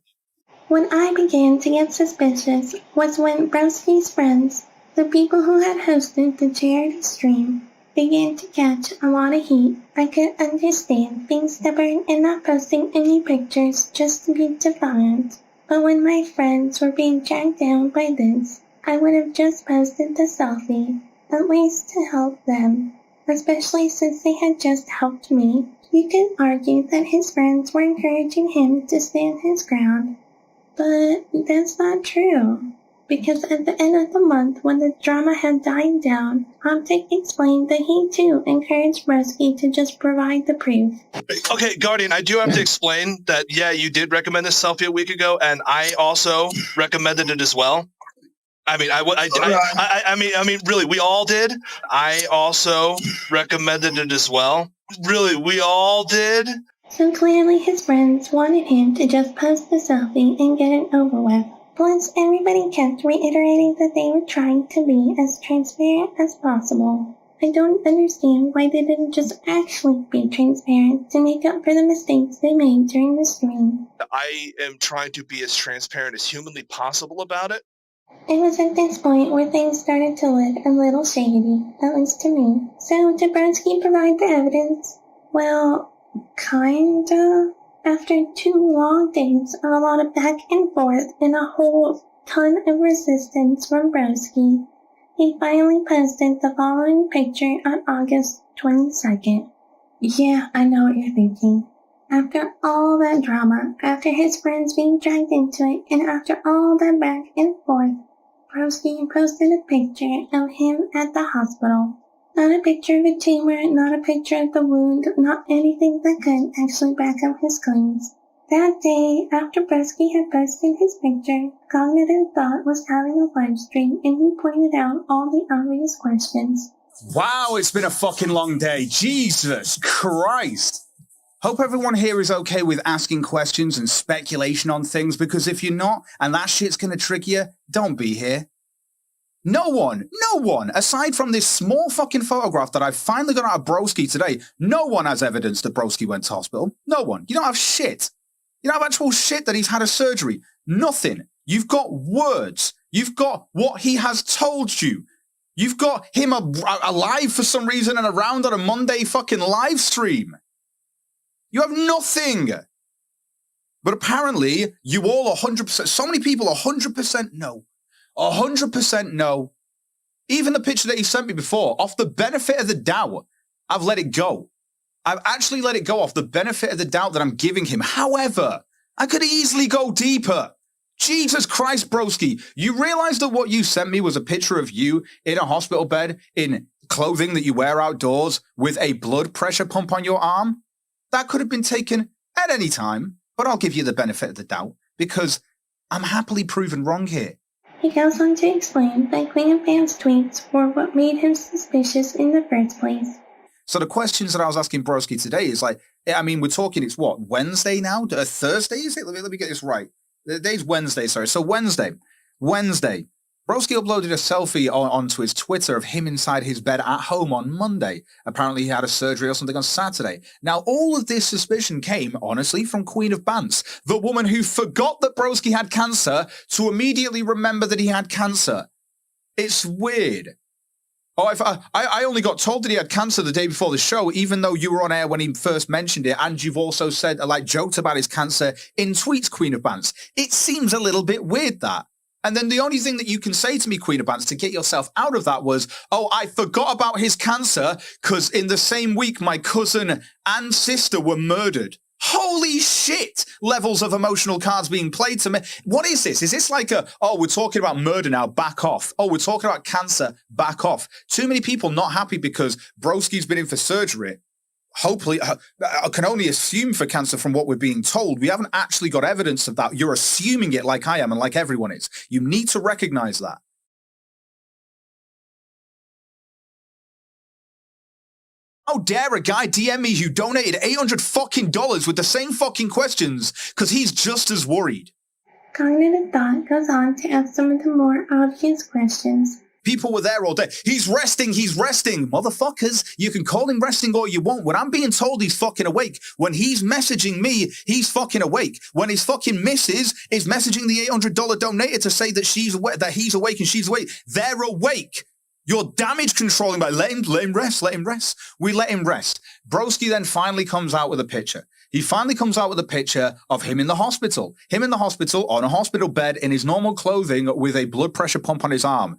When I began to get suspicious was when Broski's friends, the people who had hosted the charity stream, began to catch a lot of heat. I could understand being stubborn and not posting any pictures just to be defiant. But when my friends were being dragged down by this, I would have just posted the selfie, at least to help them, especially since they had just helped me. You could argue that his friends were encouraging him to stand his ground, but that's not true. Because at the end of the month, when the drama had died down, Optic explained that he too encouraged Broski to just provide the proof. Okay, Guardian, I do have to explain that, yeah, you did recommend this selfie a week ago, and I also recommended it as well. I mean, really, we all did. I also recommended it as well. Really, we all did. So clearly his friends wanted him to just post the selfie and get it over with. Plus, everybody kept reiterating that they were trying to be as transparent as possible. I don't understand why they didn't just actually be transparent to make up for the mistakes they made during the stream. I am trying to be as transparent as humanly possible about it. It was at this point where things started to look a little shady, at least to me. So, did Broski provide the evidence? Well, kinda. After 2 long days of a lot of back and forth and a whole ton of resistance from Broski, he finally posted the following picture on August 22nd. Yeah, I know what you're thinking. After all that drama, after his friends being dragged into it, and after all that back and forth, Broski posted a picture of him at the hospital. Not a picture of a tumor, not a picture of the wound, not anything that could actually back up his claims. That day, after Broski had posted his picture, Cognitive Thought was having a live stream and he pointed out all the obvious questions. Wow, it's been a fucking long day. Jesus Christ. Hope everyone here is okay with asking questions and speculation on things, because if you're not, and that shit's gonna trick you, don't be here. No one, aside from this small fucking photograph that I finally got out of Broski today, no one has evidence that Broski went to hospital. No one. You don't have shit. You don't have actual shit that he's had a surgery. Nothing. You've got words. You've got what he has told you. You've got him alive for some reason and around on a Monday fucking live stream. You have nothing. But apparently, you all 100%, so many people 100% know. 100% no. Even the picture that he sent me before, off the benefit of the doubt, I've let it go. I've actually let it go off the benefit of the doubt that I'm giving him. However, I could easily go deeper. Jesus Christ, Broski, you realize that what you sent me was a picture of you in a hospital bed in clothing that you wear outdoors with a blood pressure pump on your arm? That could have been taken at any time, but I'll give you the benefit of the doubt because I'm happily proven wrong here. He goes on to explain that Queen of Fans' tweets were what made him suspicious in the first place. So the questions that I was asking Broski today is like, I mean, we're talking, it's what, Wednesday now? Thursday, is it? Let me get this right. The day's Wednesday, sorry. So Wednesday. Broski uploaded a selfie onto his Twitter of him inside his bed at home on Monday. Apparently he had a surgery or something on Saturday. Now, all of this suspicion came, honestly, from Queen of Bants, the woman who forgot that Broski had cancer to immediately remember that he had cancer. It's weird. Oh, I only got told that he had cancer the day before the show, even though you were on air when he first mentioned it, and you've also said, joked about his cancer in tweets, Queen of Bants. It seems a little bit weird, that. And then the only thing that you can say to me, Queen of Bants, to get yourself out of that was, oh, I forgot about his cancer because in the same week my cousin and sister were murdered. Holy shit! Levels of emotional cards being played to me. What is this? Is this like we're talking about murder now, back off. Oh, we're talking about cancer, back off. Too many people not happy because Broski's been in for surgery. Hopefully, I can only assume for cancer from what we're being told. We haven't actually got evidence of that. You're assuming it like I am and like everyone is. You need to recognize that. How dare a guy DM me who donated $800 fucking with the same fucking questions because he's just as worried. Cognitive Thought goes on to ask some of the more obvious questions. People were there all day. He's resting. Motherfuckers, you can call him resting all you want. When I'm being told he's fucking awake, when he's messaging me, he's fucking awake. When his fucking missus is messaging the $800 donator to say that he's awake and she's awake, they're awake. You're damage controlling by let him rest. We let him rest. Broski then finally comes out with a picture. He finally comes out with a picture of him in the hospital. Him in the hospital on a hospital bed in his normal clothing with a blood pressure pump on his arm.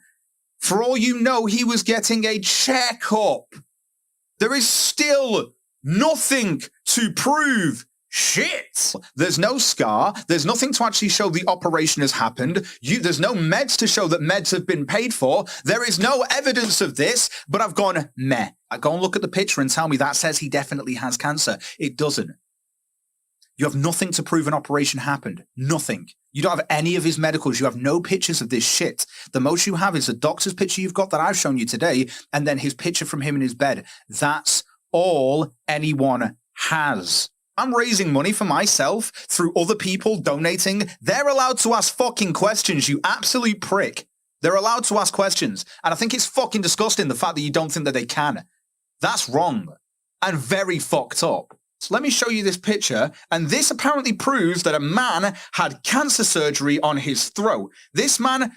For all you know, he was getting a checkup. There is still nothing to prove Shit! There's no scar. There's nothing to actually show the operation has happened. There's no meds to show that meds have been paid for. There is no evidence of this, but I've gone, meh. I go and look at the picture and tell me that says he definitely has cancer. It doesn't. You have nothing to prove an operation happened. Nothing. You don't have any of his medicals. You have no pictures of this shit. The most you have is the doctor's picture you've got that I've shown you today, and then his picture from him in his bed. That's all anyone has. I'm raising money for myself through other people donating. They're allowed to ask fucking questions, you absolute prick. They're allowed to ask questions. And I think it's fucking disgusting the fact that you don't think that they can. That's wrong and very fucked up. So let me show you this picture. And this apparently proves that a man had cancer surgery on his throat. This man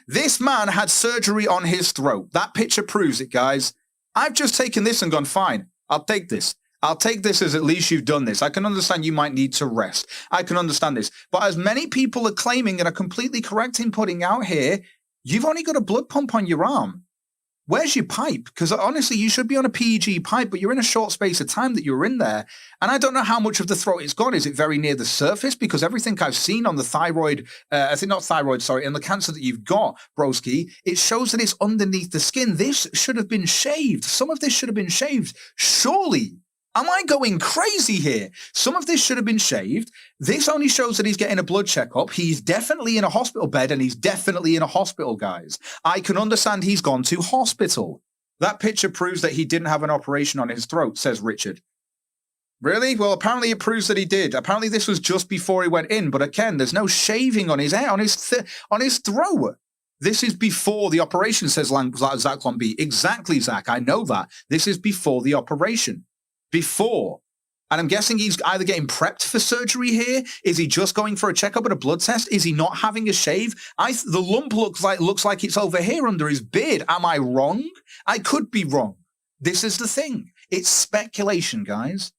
had surgery on his throat. That picture proves it, guys. I've just taken this and gone, fine, I'll take this. I'll take this as at least you've done this. I can understand you might need to rest. I can understand this. But as many people are claiming and are completely correct in putting out here, you've only got a blood pump on your arm. Where's your pipe? Because honestly, you should be on a PEG pipe, but you're in a short space of time that you're in there. And I don't know how much of the throat it's gone. Is it very near the surface? Because everything I've seen on the thyroid, in the cancer that you've got, Broski, it shows that it's underneath the skin. This should have been shaved. Some of this should have been shaved. Surely. Am I going crazy here? Some of this should have been shaved. This only shows that he's getting a blood checkup. He's definitely in a hospital bed, and he's definitely in a hospital, guys. I can understand he's gone to hospital. That picture proves that he didn't have an operation on his throat, says Richard. Really? Well, apparently it proves that he did. Apparently this was just before he went in, but again, there's no shaving on his hair, on his throat. This is before the operation, says Zach Lombi. Exactly, Zach. I know that. This is before the operation. Before. And I'm guessing he's either getting prepped for surgery here. Is he just going for a checkup and a blood test? Is he not having a shave? The lump looks like it's over here under his beard. Am I wrong? I could be wrong. This is the thing. It's speculation, guys.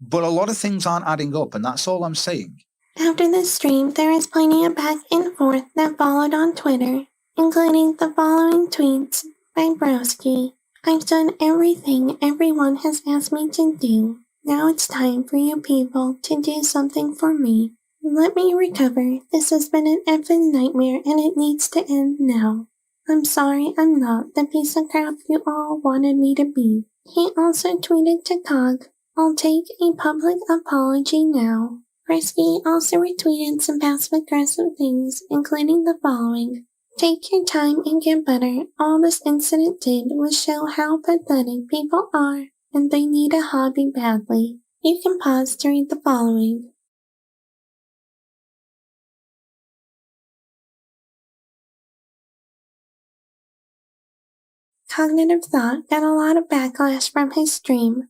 But a lot of things aren't adding up, and that's all I'm saying. After the stream, there is plenty of back and forth that followed on Twitter, including the following tweets by Broski. I've done everything everyone has asked me to do. Now it's time for you people to do something for me. Let me recover. This has been an effing nightmare and it needs to end now. I'm sorry I'm not the piece of crap you all wanted me to be. He also tweeted to Cog, I'll take a public apology now. Broski also retweeted some passive-aggressive things, including the following. Take your time and get better. All this incident did was show how pathetic people are, and they need a hobby badly. You can pause to read the following. Cognitive Thought got a lot of backlash from his stream.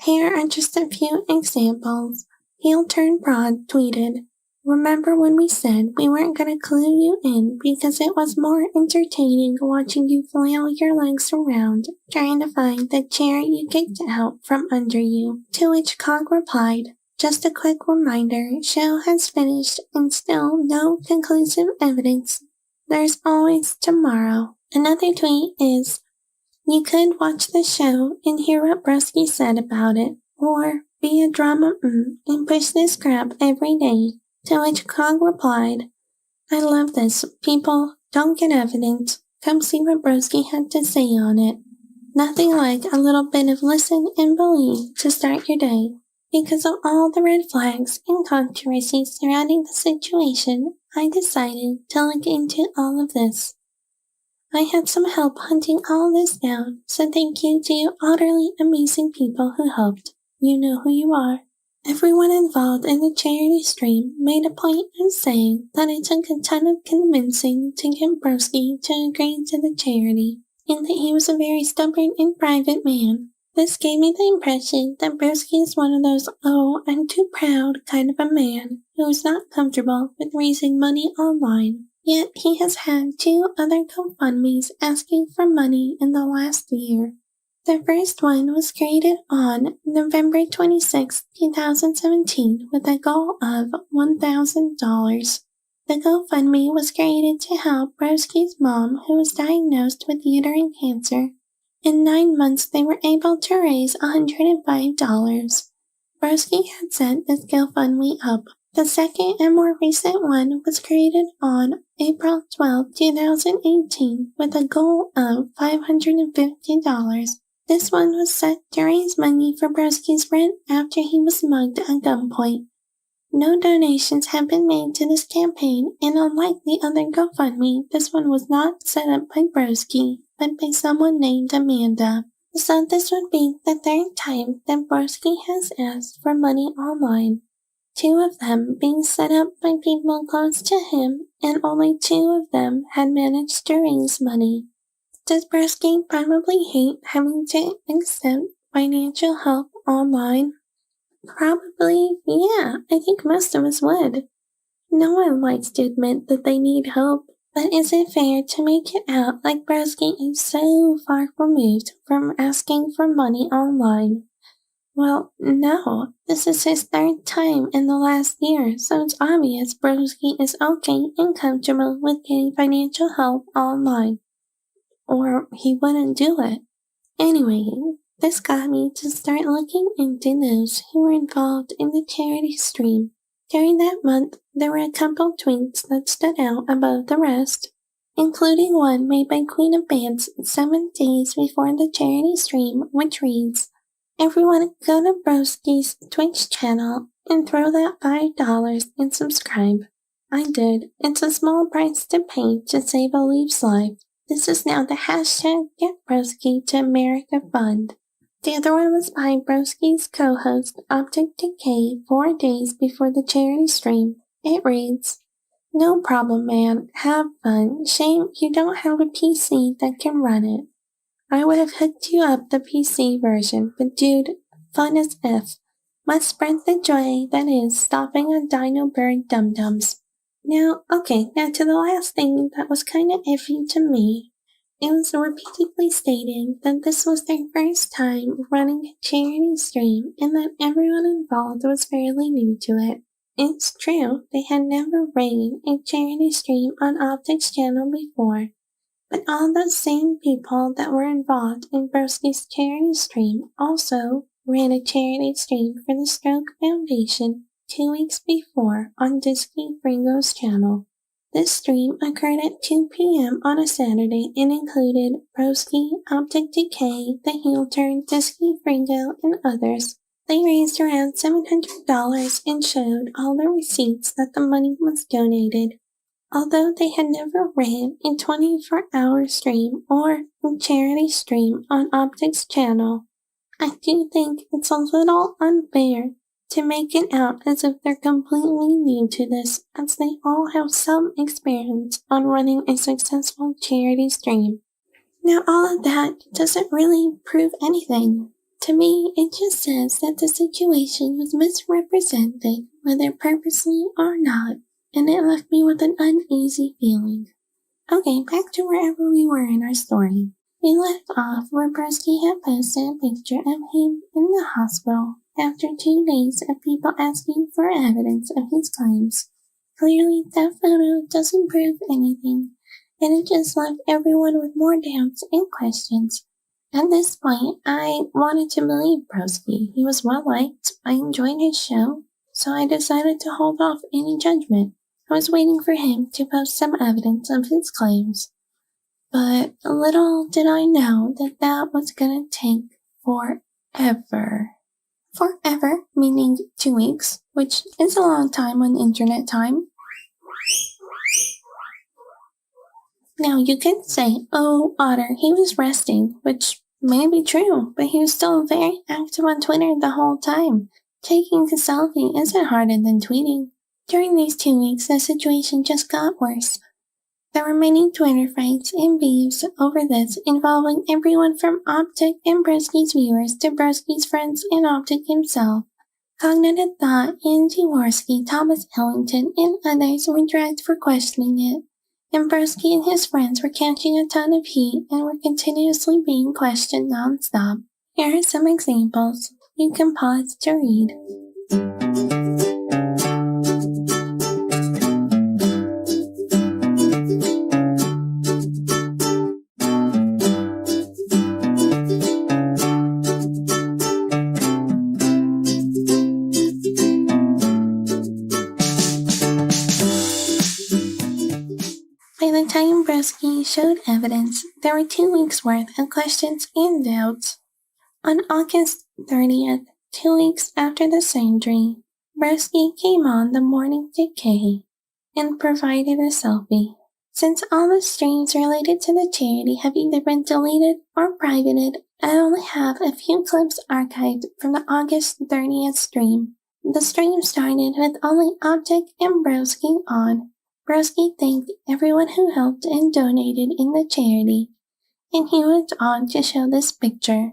Here are just a few examples. Heel Turn Broad tweeted, Remember when we said we weren't going to clue you in because it was more entertaining watching you flail your legs around trying to find the chair you kicked out from under you? To which Cog replied, Just a quick reminder, show has finished and still no conclusive evidence. There's always tomorrow. Another tweet is, You could watch the show and hear what Broski said about it, or be a drama and push this crap every day. To which Cog replied, I love this. People, don't get evidence. Come see what Broski had to say on it. Nothing like a little bit of listen and believe to start your day. Because of all the red flags and controversies surrounding the situation, I decided to look into all of this. I had some help hunting all this down, so thank you to you utterly amazing people who helped. You know who you are. Everyone involved in the charity stream made a point of saying that it took a ton of convincing to get Broski to agree to the charity, and that he was a very stubborn and private man. This gave me the impression that Broski is one of those, oh, I'm too proud kind of a man who is not comfortable with raising money online. Yet he has had 2 other GoFundMes asking for money in the last year. The first one was created on November 26, 2017 with a goal of $1,000. The GoFundMe was created to help Broski's mom, who was diagnosed with uterine cancer. In 9 months, they were able to raise $105. Broski had set this GoFundMe up. The second and more recent one was created on April 12, 2018 with a goal of $550. This one was set to raise money for Broski's rent after he was mugged at gunpoint. No donations have been made to this campaign, and unlike the other GoFundMe, this one was not set up by Broski, but by someone named Amanda. So this would be the third time that Broski has asked for money online. 2 of them being set up by people close to him, and only 2 of them had managed to raise money. Does Broski probably hate having to accept financial help online? Probably, yeah, I think most of us would. No one likes to admit that they need help, but is it fair to make it out like Broski is so far removed from asking for money online? Well, no, this is his 3rd time in the last year, so it's obvious Broski is okay and comfortable with getting financial help online. Or he wouldn't do it. Anyway, this got me to start looking into those who were involved in the charity stream. During that month, there were a couple tweets that stood out above the rest, including one made by Queen of Bands 7 days before the charity stream, which reads, "Everyone go to Broski's Twitch channel and throw that $5 and subscribe." I did. It's a small price to pay to save a Leaf's life. This is now the hashtag Get Broski to America Fund. The other one was by Broski's co-host Optic Decay 4 days before the charity stream. It reads, "No problem, man. Have fun. Shame you don't have a PC that can run it. I would have hooked you up the PC version, but dude, fun as F. Must spread the joy that is stopping a dino bird dum-dums." Now to the last thing that was kinda iffy to me. It was repeatedly stated that this was their first time running a charity stream and that everyone involved was fairly new to it. It's true, they had never ran a charity stream on Optic's channel before, but all those same people that were involved in Broski's charity stream also ran a charity stream for the Stroke Foundation 2 weeks before on Disky Fringo's channel. This stream occurred at 2 p.m. on a Saturday and included Broski, Optic Decay, The Heel Turn, Disky Fringo, and others. They raised around $700 and showed all the receipts that the money was donated. Although they had never ran a 24-hour stream or a charity stream on Optic's channel, I do think it's a little unfair to make it out as if they're completely new to this, as they all have some experience on running a successful charity stream. Now all of that doesn't really prove anything. To me, it just says that the situation was misrepresented, whether purposely or not, and it left me with an uneasy feeling. Okay, back to wherever we were in our story. We left off where Broski had posted a picture of him in the hospital after 2 days of people asking for evidence of his claims. Clearly, that photo doesn't prove anything, and it just left everyone with more doubts and questions. At this point, I wanted to believe Broski. He was well liked, I enjoyed his show, so I decided to hold off any judgment. I was waiting for him to post some evidence of his claims. But little did I know that that was gonna take forever. Forever, meaning 2 weeks, which is a long time on internet time. Now you could say, "Oh, Otter, he was resting," which may be true, but he was still very active on Twitter the whole time. Taking a selfie isn't harder than tweeting. During these 2 weeks, the situation just got worse. There were many Twitter fights and beefs over this, involving everyone from Optic and Broski's viewers to Broski's friends and Optic himself. Cognitive Thought, Andy Warski, Thomas Ellington, and others were dragged for questioning it, and Broski and his friends were catching a ton of heat and were continuously being questioned non-stop. Here are some examples. You can pause to read. time Broski showed evidence, there were 2 weeks' worth of questions and doubts. On August 30th, 2 weeks after the surgery, Broski came on the Morning Decay and provided a selfie. Since all the streams related to the charity have either been deleted or privated, I only have a few clips archived from the August 30th stream. The stream started with only Optic and Broski on. Broski thanked everyone who helped and donated in the charity, and he went on to show this picture.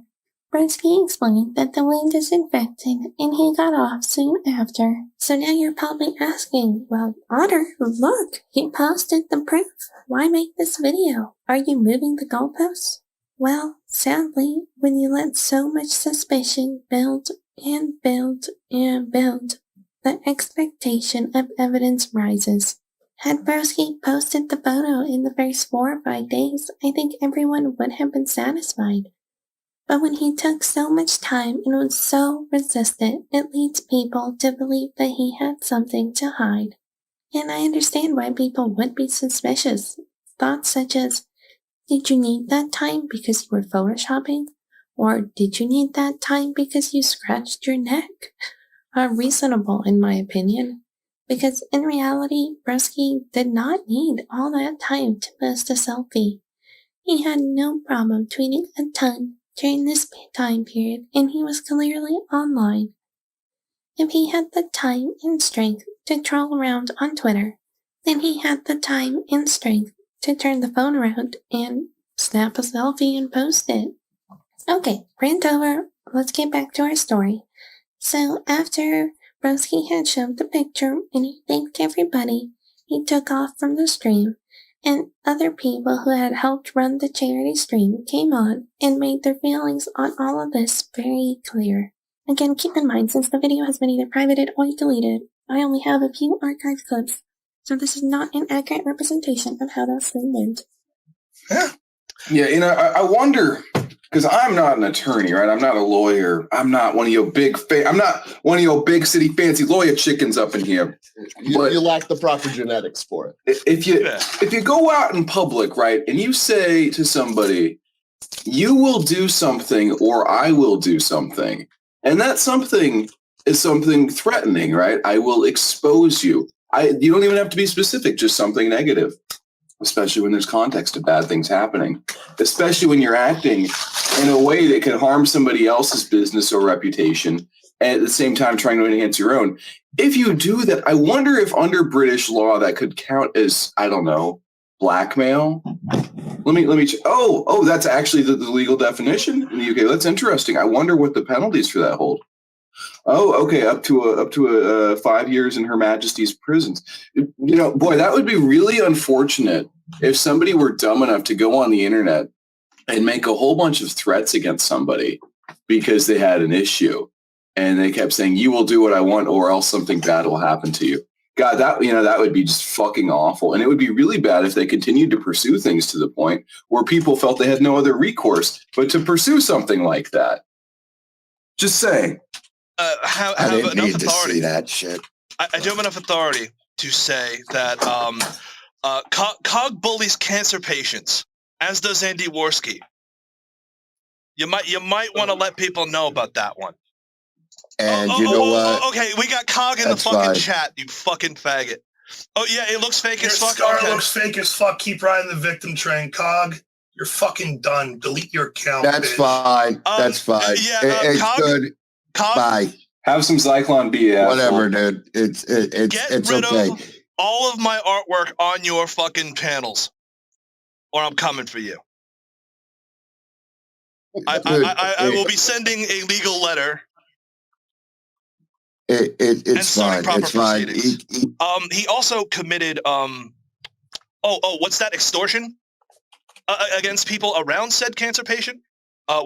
Broski explained that the wound is infected and he got off soon after. So now you're probably asking, well, Otter, look, he posted the proof. Why make this video? Are you moving the goalposts? Well, sadly, when you let so much suspicion build and build and build, the expectation of evidence rises. Had Broski posted the photo in the first 4 or 5 days, I think everyone would have been satisfied. But when he took so much time and was so resistant, it leads people to believe that he had something to hide. And I understand why people would be suspicious. Thoughts such as, did you need that time because you were photoshopping? Or did you need that time because you scratched your neck? Are reasonable in my opinion. Because in reality, Broski did not need all that time to post a selfie. He had no problem tweeting a ton during this time period, and he was clearly online. If he had the time and strength to troll around on Twitter, then he had the time and strength to turn the phone around and snap a selfie and post it. Okay, rant over. Let's get back to our story. So after Broski had showed the picture and he thanked everybody, he took off from the stream, and other people who had helped run the charity stream came on and made their feelings on all of this very clear. Again, keep in mind, since the video has been either privated or deleted, I only have a few archived clips, so this is not an accurate representation of how that stream went. Yeah, I wonder, because I'm not an attorney, right? I'm not a lawyer. I'm not one of your I'm not one of your big city fancy lawyer chickens up in here. You lack the proper genetics for it. If you go out in public, right, and you say to somebody, you will do something or I will do something, and that something is something threatening, right? I will expose you. You don't even have to be specific, just something negative. Especially when there's context of bad things happening, especially when you're acting in a way that can harm somebody else's business or reputation, and at the same time trying to enhance your own. If you do that, I wonder if under British law that could count as, I don't know, blackmail. Let me check. Oh, that's actually the legal definition in the UK. That's interesting. I wonder what the penalties for that hold. Oh, okay, up to 5 years in Her Majesty's prisons. Boy, that would be really unfortunate if somebody were dumb enough to go on the internet and make a whole bunch of threats against somebody because they had an issue, and they kept saying, "You will do what I want, or else something bad will happen to you." God, that would be just fucking awful, and it would be really bad if they continued to pursue things to the point where people felt they had no other recourse but to pursue something like that. Just saying. I didn't need to see that shit. I do have enough authority to say that Cog bullies cancer patients, as does Andy Worski. You might want to let people know about that one. And you know what? Okay, we got Cog in the fucking chat, you fucking faggot. Oh yeah, it looks fake as fuck. Scar looks fake as fuck. Keep riding the victim train, Cog. You're fucking done. Delete your account. That's fine. That's fine. It's Cog, good. Cog, Bye. Have some Zyklon B. Whatever, dude. It's Get rid okay. of all of my artwork on your fucking panels, or I'm coming for you. I will be sending a legal letter. It's fine. It's fine. He also committed what's that, extortion against people around said cancer patient.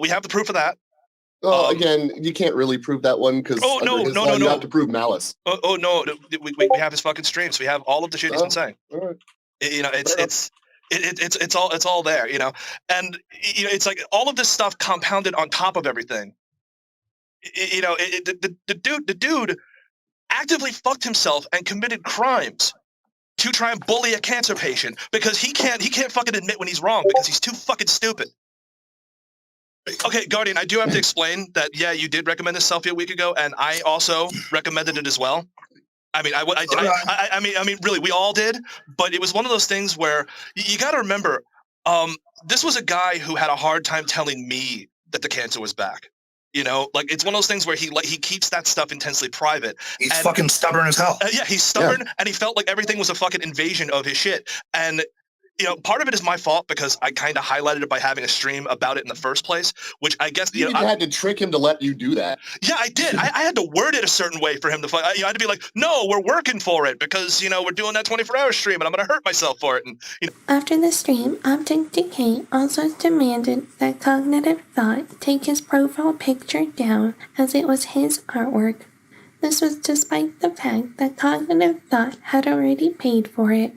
We have the proof of that. Again, you can't really prove that one because you have to prove malice. No, we have his fucking streams. We have all of the shit he's been saying. All right. It's all there, and it's like all of this stuff compounded on top of everything. The dude actively fucked himself and committed crimes to try and bully a cancer patient because he can't fucking admit when he's wrong because he's too fucking stupid. Okay, Guardian, I do have to explain that, yeah, you did recommend this selfie a week ago, and I also recommended it as well. I mean, really, we all did, but it was one of those things where you got to remember, this was a guy who had a hard time telling me that the cancer was back. You know, like it's one of those things where he keeps that stuff intensely private. He's fucking stubborn as hell. Yeah, he's stubborn, and he felt like everything was a fucking invasion of his shit. And you know, part of it is my fault because I kind of highlighted it by having a stream about it in the first place, which I guess you had to trick him to let you do that. Yeah, I did. I had to word it a certain way for him to. I had to be like, no, we're working for it because we're doing that 24-hour stream, and I'm going to hurt myself for it. And After the stream, Optic Decay also demanded that Cognitive Thought take his profile picture down as it was his artwork. This was despite the fact that Cognitive Thought had already paid for it.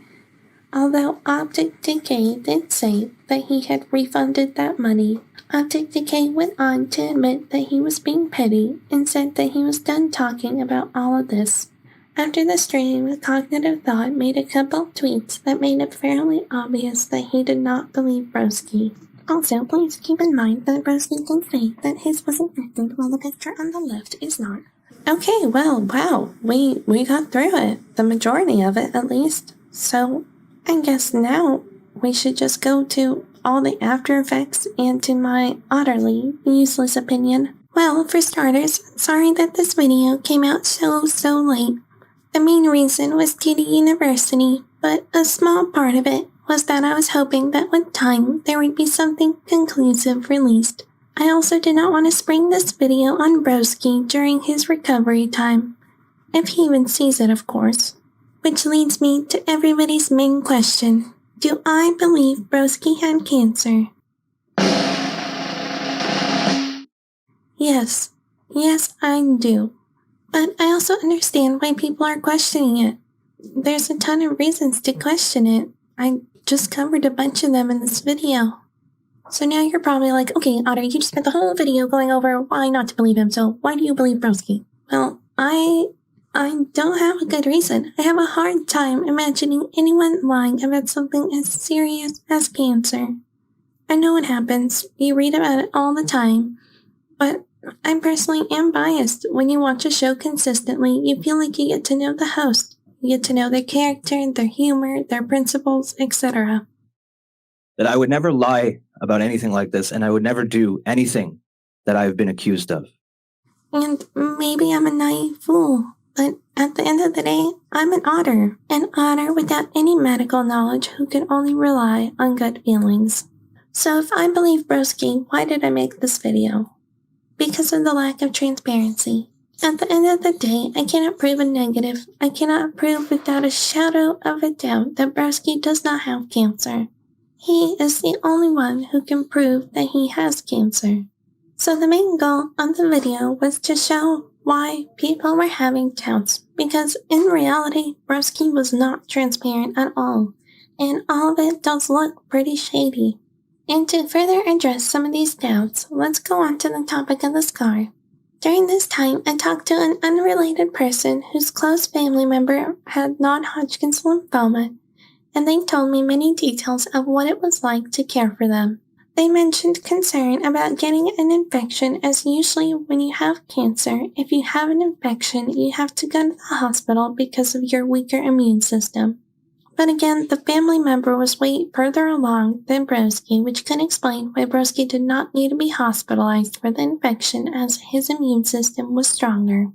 Although Optic Decay did say that he had refunded that money, Optic Decay went on to admit that he was being petty and said that he was done talking about all of this. After the stream, Cognitive Thought made a couple tweets that made it fairly obvious that he did not believe Broski. Also, please keep in mind that Broski can say that his was infected while the picture on the left is not. Okay, well, wow, we got through it. The majority of it, at least. So I guess now we should just go to all the after effects and to my utterly useless opinion. Well, for starters, sorry that this video came out so late. The main reason was due to university, but a small part of it was that I was hoping that with time there would be something conclusive released. I also did not want to spring this video on Broski during his recovery time. If he even sees it, of course. Which leads me to everybody's main question. Do I believe Broski had cancer? Yes. Yes, I do. But I also understand why people are questioning it. There's a ton of reasons to question it. I just covered a bunch of them in this video. So now you're probably like, okay, Otter, you just spent the whole video going over why not to believe him, so why do you believe Broski? Well, I don't have a good reason. I have a hard time imagining anyone lying about something as serious as cancer. I know it happens. You read about it all the time. But I personally am biased. When you watch a show consistently, you feel like you get to know the host. You get to know their character, their humor, their principles, etc. That I would never lie about anything like this, and I would never do anything that I've been accused of. And maybe I'm a naive fool. But at the end of the day, I'm an otter without any medical knowledge who can only rely on gut feelings. So if I believe Broski, why did I make this video? Because of the lack of transparency. At the end of the day, I cannot prove a negative. I cannot prove without a shadow of a doubt that Broski does not have cancer. He is the only one who can prove that he has cancer. So the main goal of the video was to show why people were having doubts, because in reality, Broski was not transparent at all, and all of it does look pretty shady. And to further address some of these doubts, let's go on to the topic of the scar. During this time, I talked to an unrelated person whose close family member had non-Hodgkin's lymphoma, and they told me many details of what it was like to care for them. They mentioned concern about getting an infection, as usually when you have cancer, if you have an infection, you have to go to the hospital because of your weaker immune system. But again, the family member was way further along than Broski, which could explain why Broski did not need to be hospitalized for the infection, as his immune system was stronger.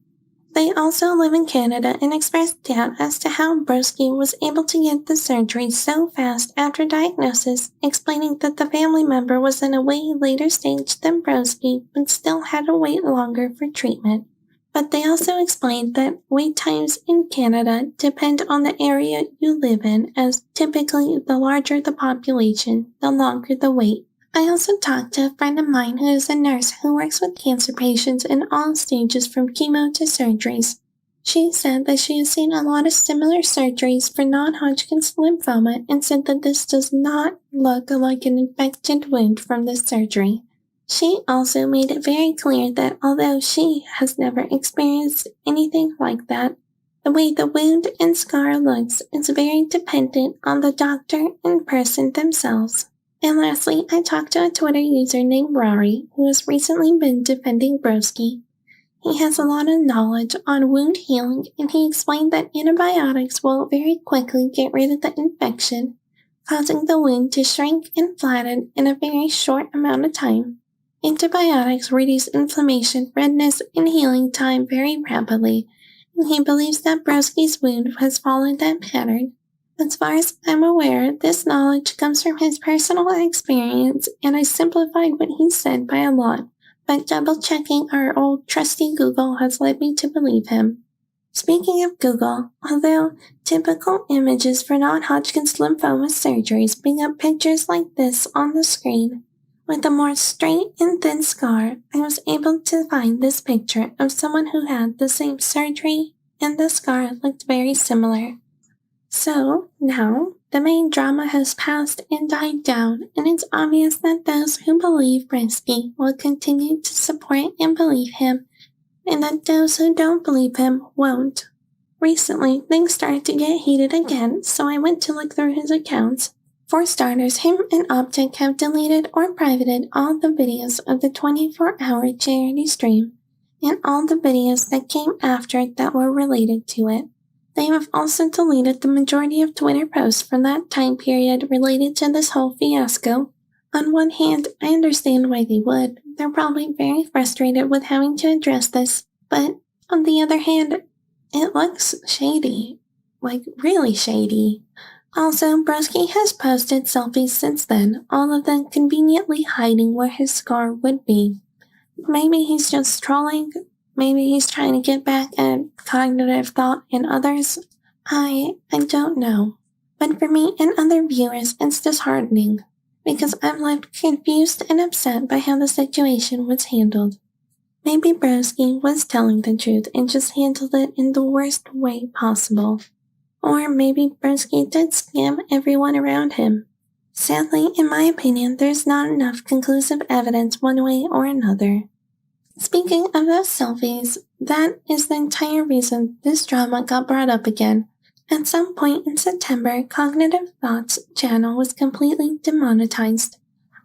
They also live in Canada and expressed doubt as to how Broski was able to get the surgery so fast after diagnosis, explaining that the family member was in a way later stage than Broski but still had to wait longer for treatment. But they also explained that wait times in Canada depend on the area you live in, as typically the larger the population, the longer the wait. I also talked to a friend of mine who is a nurse who works with cancer patients in all stages from chemo to surgeries. She said that she has seen a lot of similar surgeries for non-Hodgkin's lymphoma and said that this does not look like an infected wound from this surgery. She also made it very clear that although she has never experienced anything like that, The way the wound and scar looks is very dependent on the doctor and person themselves. And lastly, I talked to a Twitter user named Rory who has recently been defending Broski. He has a lot of knowledge on wound healing, and he explained that antibiotics will very quickly get rid of the infection, causing the wound to shrink and flatten in a very short amount of time. Antibiotics reduce inflammation, redness, and healing time very rapidly, and he believes that Broski's wound has followed that pattern. As far as I'm aware, this knowledge comes from his personal experience, and I simplified what he said by a lot, but double-checking our old trusty Google has led me to believe him. Speaking of Google, although typical images for non-Hodgkin's lymphoma surgeries bring up pictures like this on the screen, with a more straight and thin scar, I was able to find this picture of someone who had the same surgery, and the scar looked very similar. So, now, the main drama has passed and died down, and it's obvious that those who believe Broski will continue to support and believe him, and that those who don't believe him won't. Recently, things started to get heated again, so I went to look through his accounts. For starters, him and Optic have deleted or privated all the videos of the 24-hour charity stream, and all the videos that came after it that were related to it. They have also deleted the majority of Twitter posts from that time period related to this whole fiasco. On one hand, I understand why they would. They're probably very frustrated with having to address this, but on the other hand, it looks shady. Like, really shady. Also, Broski has posted selfies since then, all of them conveniently hiding where his scar would be. Maybe he's just trolling. Maybe he's trying to get back at cognitive thought and others. I don't know. But for me and other viewers, it's disheartening, because I'm left confused and upset by how the situation was handled. Maybe Broski was telling the truth and just handled it in the worst way possible. Or maybe Broski did scam everyone around him. Sadly, in my opinion, there's not enough conclusive evidence one way or another. Speaking of those selfies, that is the entire reason this drama got brought up again. At some point in September, Cognitive Thought's channel was completely demonetized.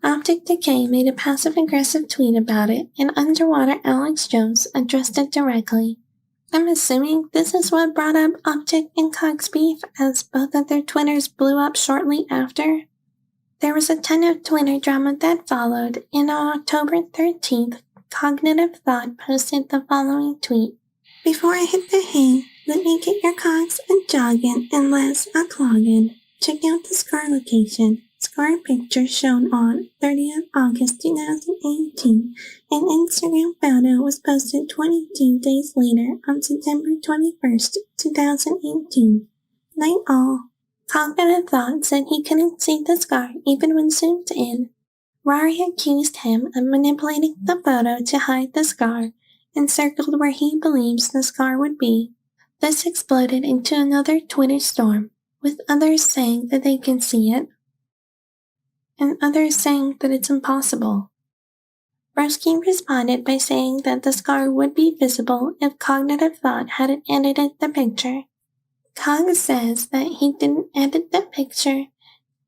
Optic Decay made a passive-aggressive tweet about it, and Underwater Alex Jones addressed it directly. I'm assuming this is what brought up Optic and Cog's beef, as both of their Twitters blew up shortly after. There was a ton of Twitter drama that followed, and on October 13th, Cognitive Thought posted the following tweet. Before I hit the hay, let me get your cogs a-joggin' and less a-cloggin'. Check out the scar location. Scar picture shown on 30th August 2018. An Instagram photo was posted 22 days later on September 21st, 2018. Night all. Cognitive Thought said he couldn't see the scar even when zoomed in. Rory accused him of manipulating the photo to hide the scar and circled where he believes the scar would be. This exploded into another Twitter storm, with others saying that they can see it, and others saying that it's impossible. Broski responded by saying that the scar would be visible if Cognitive Thought hadn't edited the picture. Cog says that he didn't edit the picture,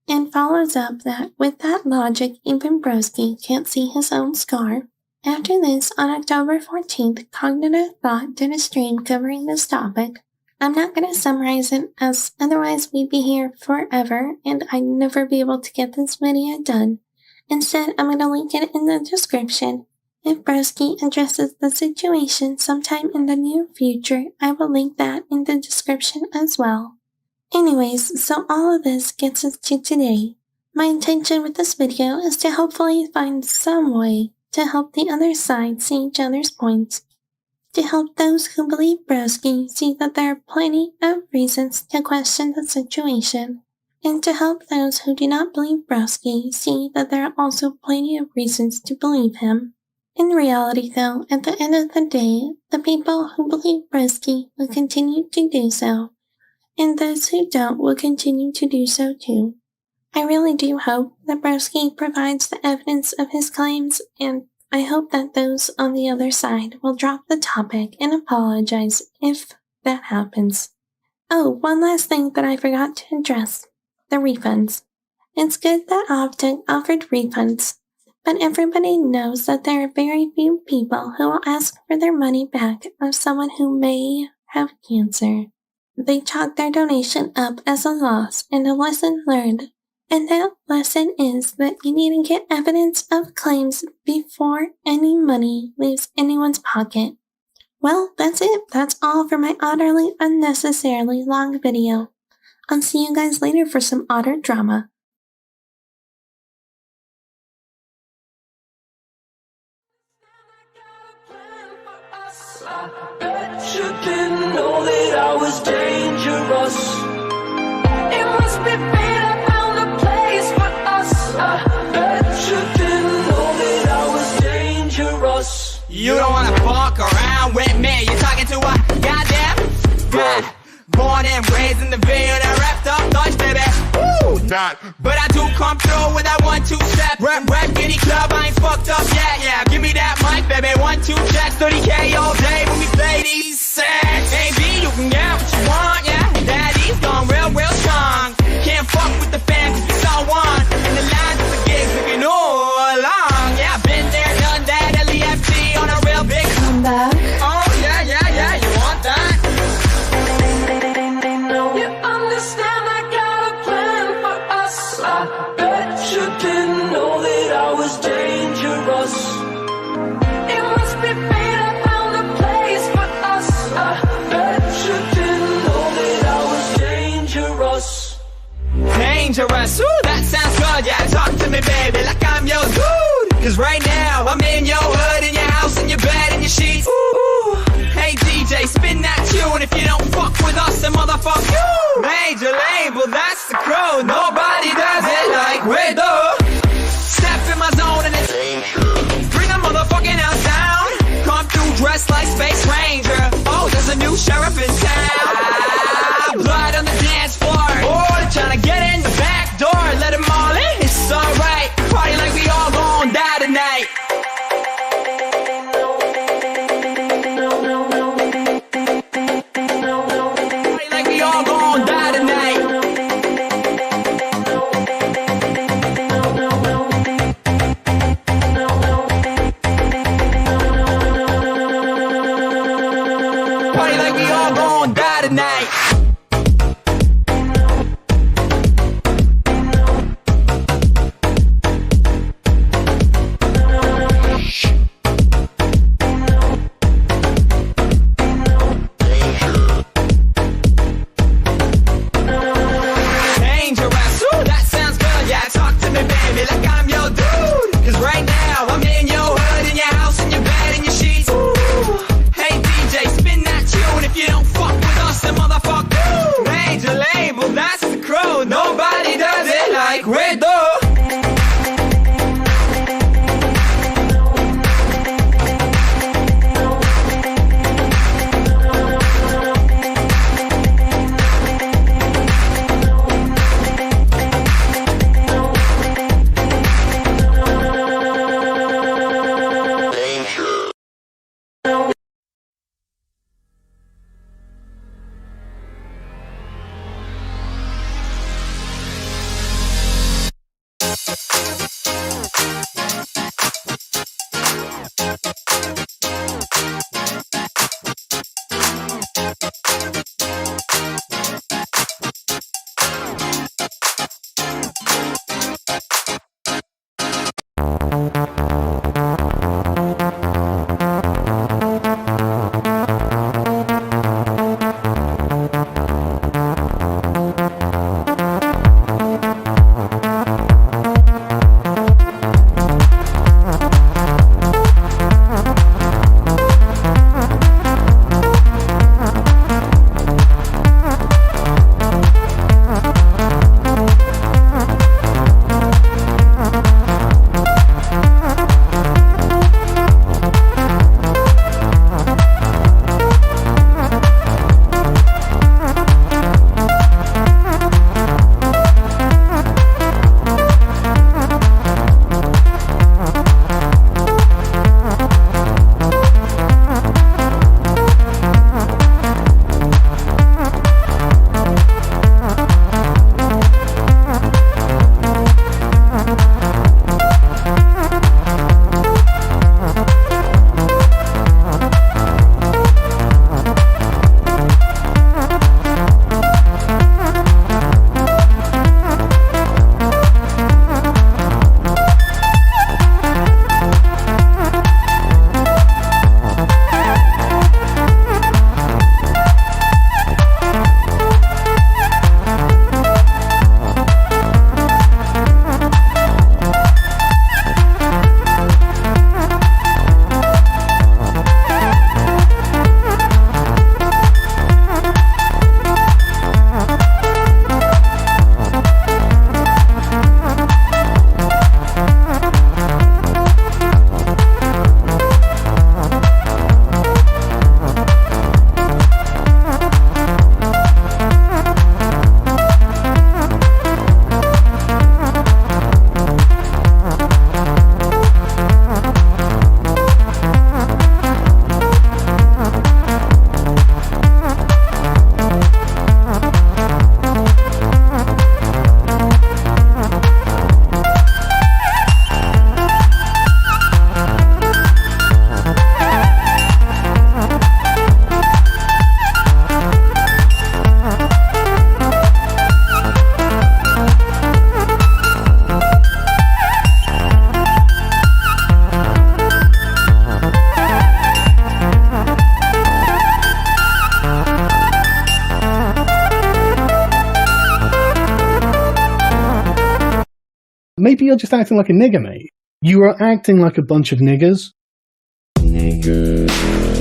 and follows up that with that logic, even Broski can't see his own scar. After this, on October 14th, Cognitive Thought did a stream covering this topic. I'm not going to summarize it, as otherwise we'd be here forever and I'd never be able to get this video done. Instead, I'm going to link it in the description. If Broski addresses the situation sometime in the near future, I will link that in the description as well. Anyways, so all of this gets us to today. My intention with this video is to hopefully find some way to help the other side see each other's points, to help those who believe Broski see that there are plenty of reasons to question the situation, and to help those who do not believe Broski see that there are also plenty of reasons to believe him. In reality though, at the end of the day, the people who believe Broski will continue to do so, and those who don't will continue to do so too. I really do hope that Broski provides the evidence of his claims, and I hope that those on the other side will drop the topic and apologize if that happens. Oh, one last thing that I forgot to address. The refunds. It's good that Optic offered refunds, but everybody knows that there are very few people who will ask for their money back of someone who may have cancer. They chalk their donation up as a loss and a lesson learned, and that lesson is that you need to get evidence of claims before any money leaves anyone's pocket. Well, that's it. That's all for my utterly unnecessarily long video. I'll see you guys later for some otter drama. You didn't know that I was dangerous. It must be fate I found a place for us. I bet you didn't know that I was dangerous. You don't wanna fuck around with me. You're talking to a goddamn guy. Born and raised in the Ville, that wrapped up Dutch, baby. Woo! But I do come through with that 1-2 step. Rap any club, I ain't fucked up yet. Yeah, give me that mic, baby. 1-2 checks, 30K all day when we play these sets. AB, you can get what you want, yeah. Daddy's gone real strong. Can't fuck with the fans if you don't want. And the lines of the gigs looking all along. Yeah, been there, done that. LEFT on a real big comeback. Oh, yeah, you want that? You understand I got a plan for us. I bet you didn't know that I was dangerous. It must be fate I found a place for us. I bet you didn't know that I was dangerous. Dangerous, ooh, that sounds good. Yeah, talk to me, baby, like I'm your dude. Cause right now, I'm in your hood, in your house, in your bed, in your sheets. Ooh. Hey DJ, spin that tune. If you don't fuck with us, then motherfuck you. Major label, that's the crew. Nobody does it like we do. Step in my zone and it's bring a motherfucking house down. Come through dressed like Space Ranger. Oh, there's a new sheriff in town. Blood on the dance floor. Oh, they're trying to get in the back door. Let them all in. It's alright. Party like we all gon' die tonight. maybe you're just acting like a nigger, mate. You are acting like a bunch of niggers. Nigger.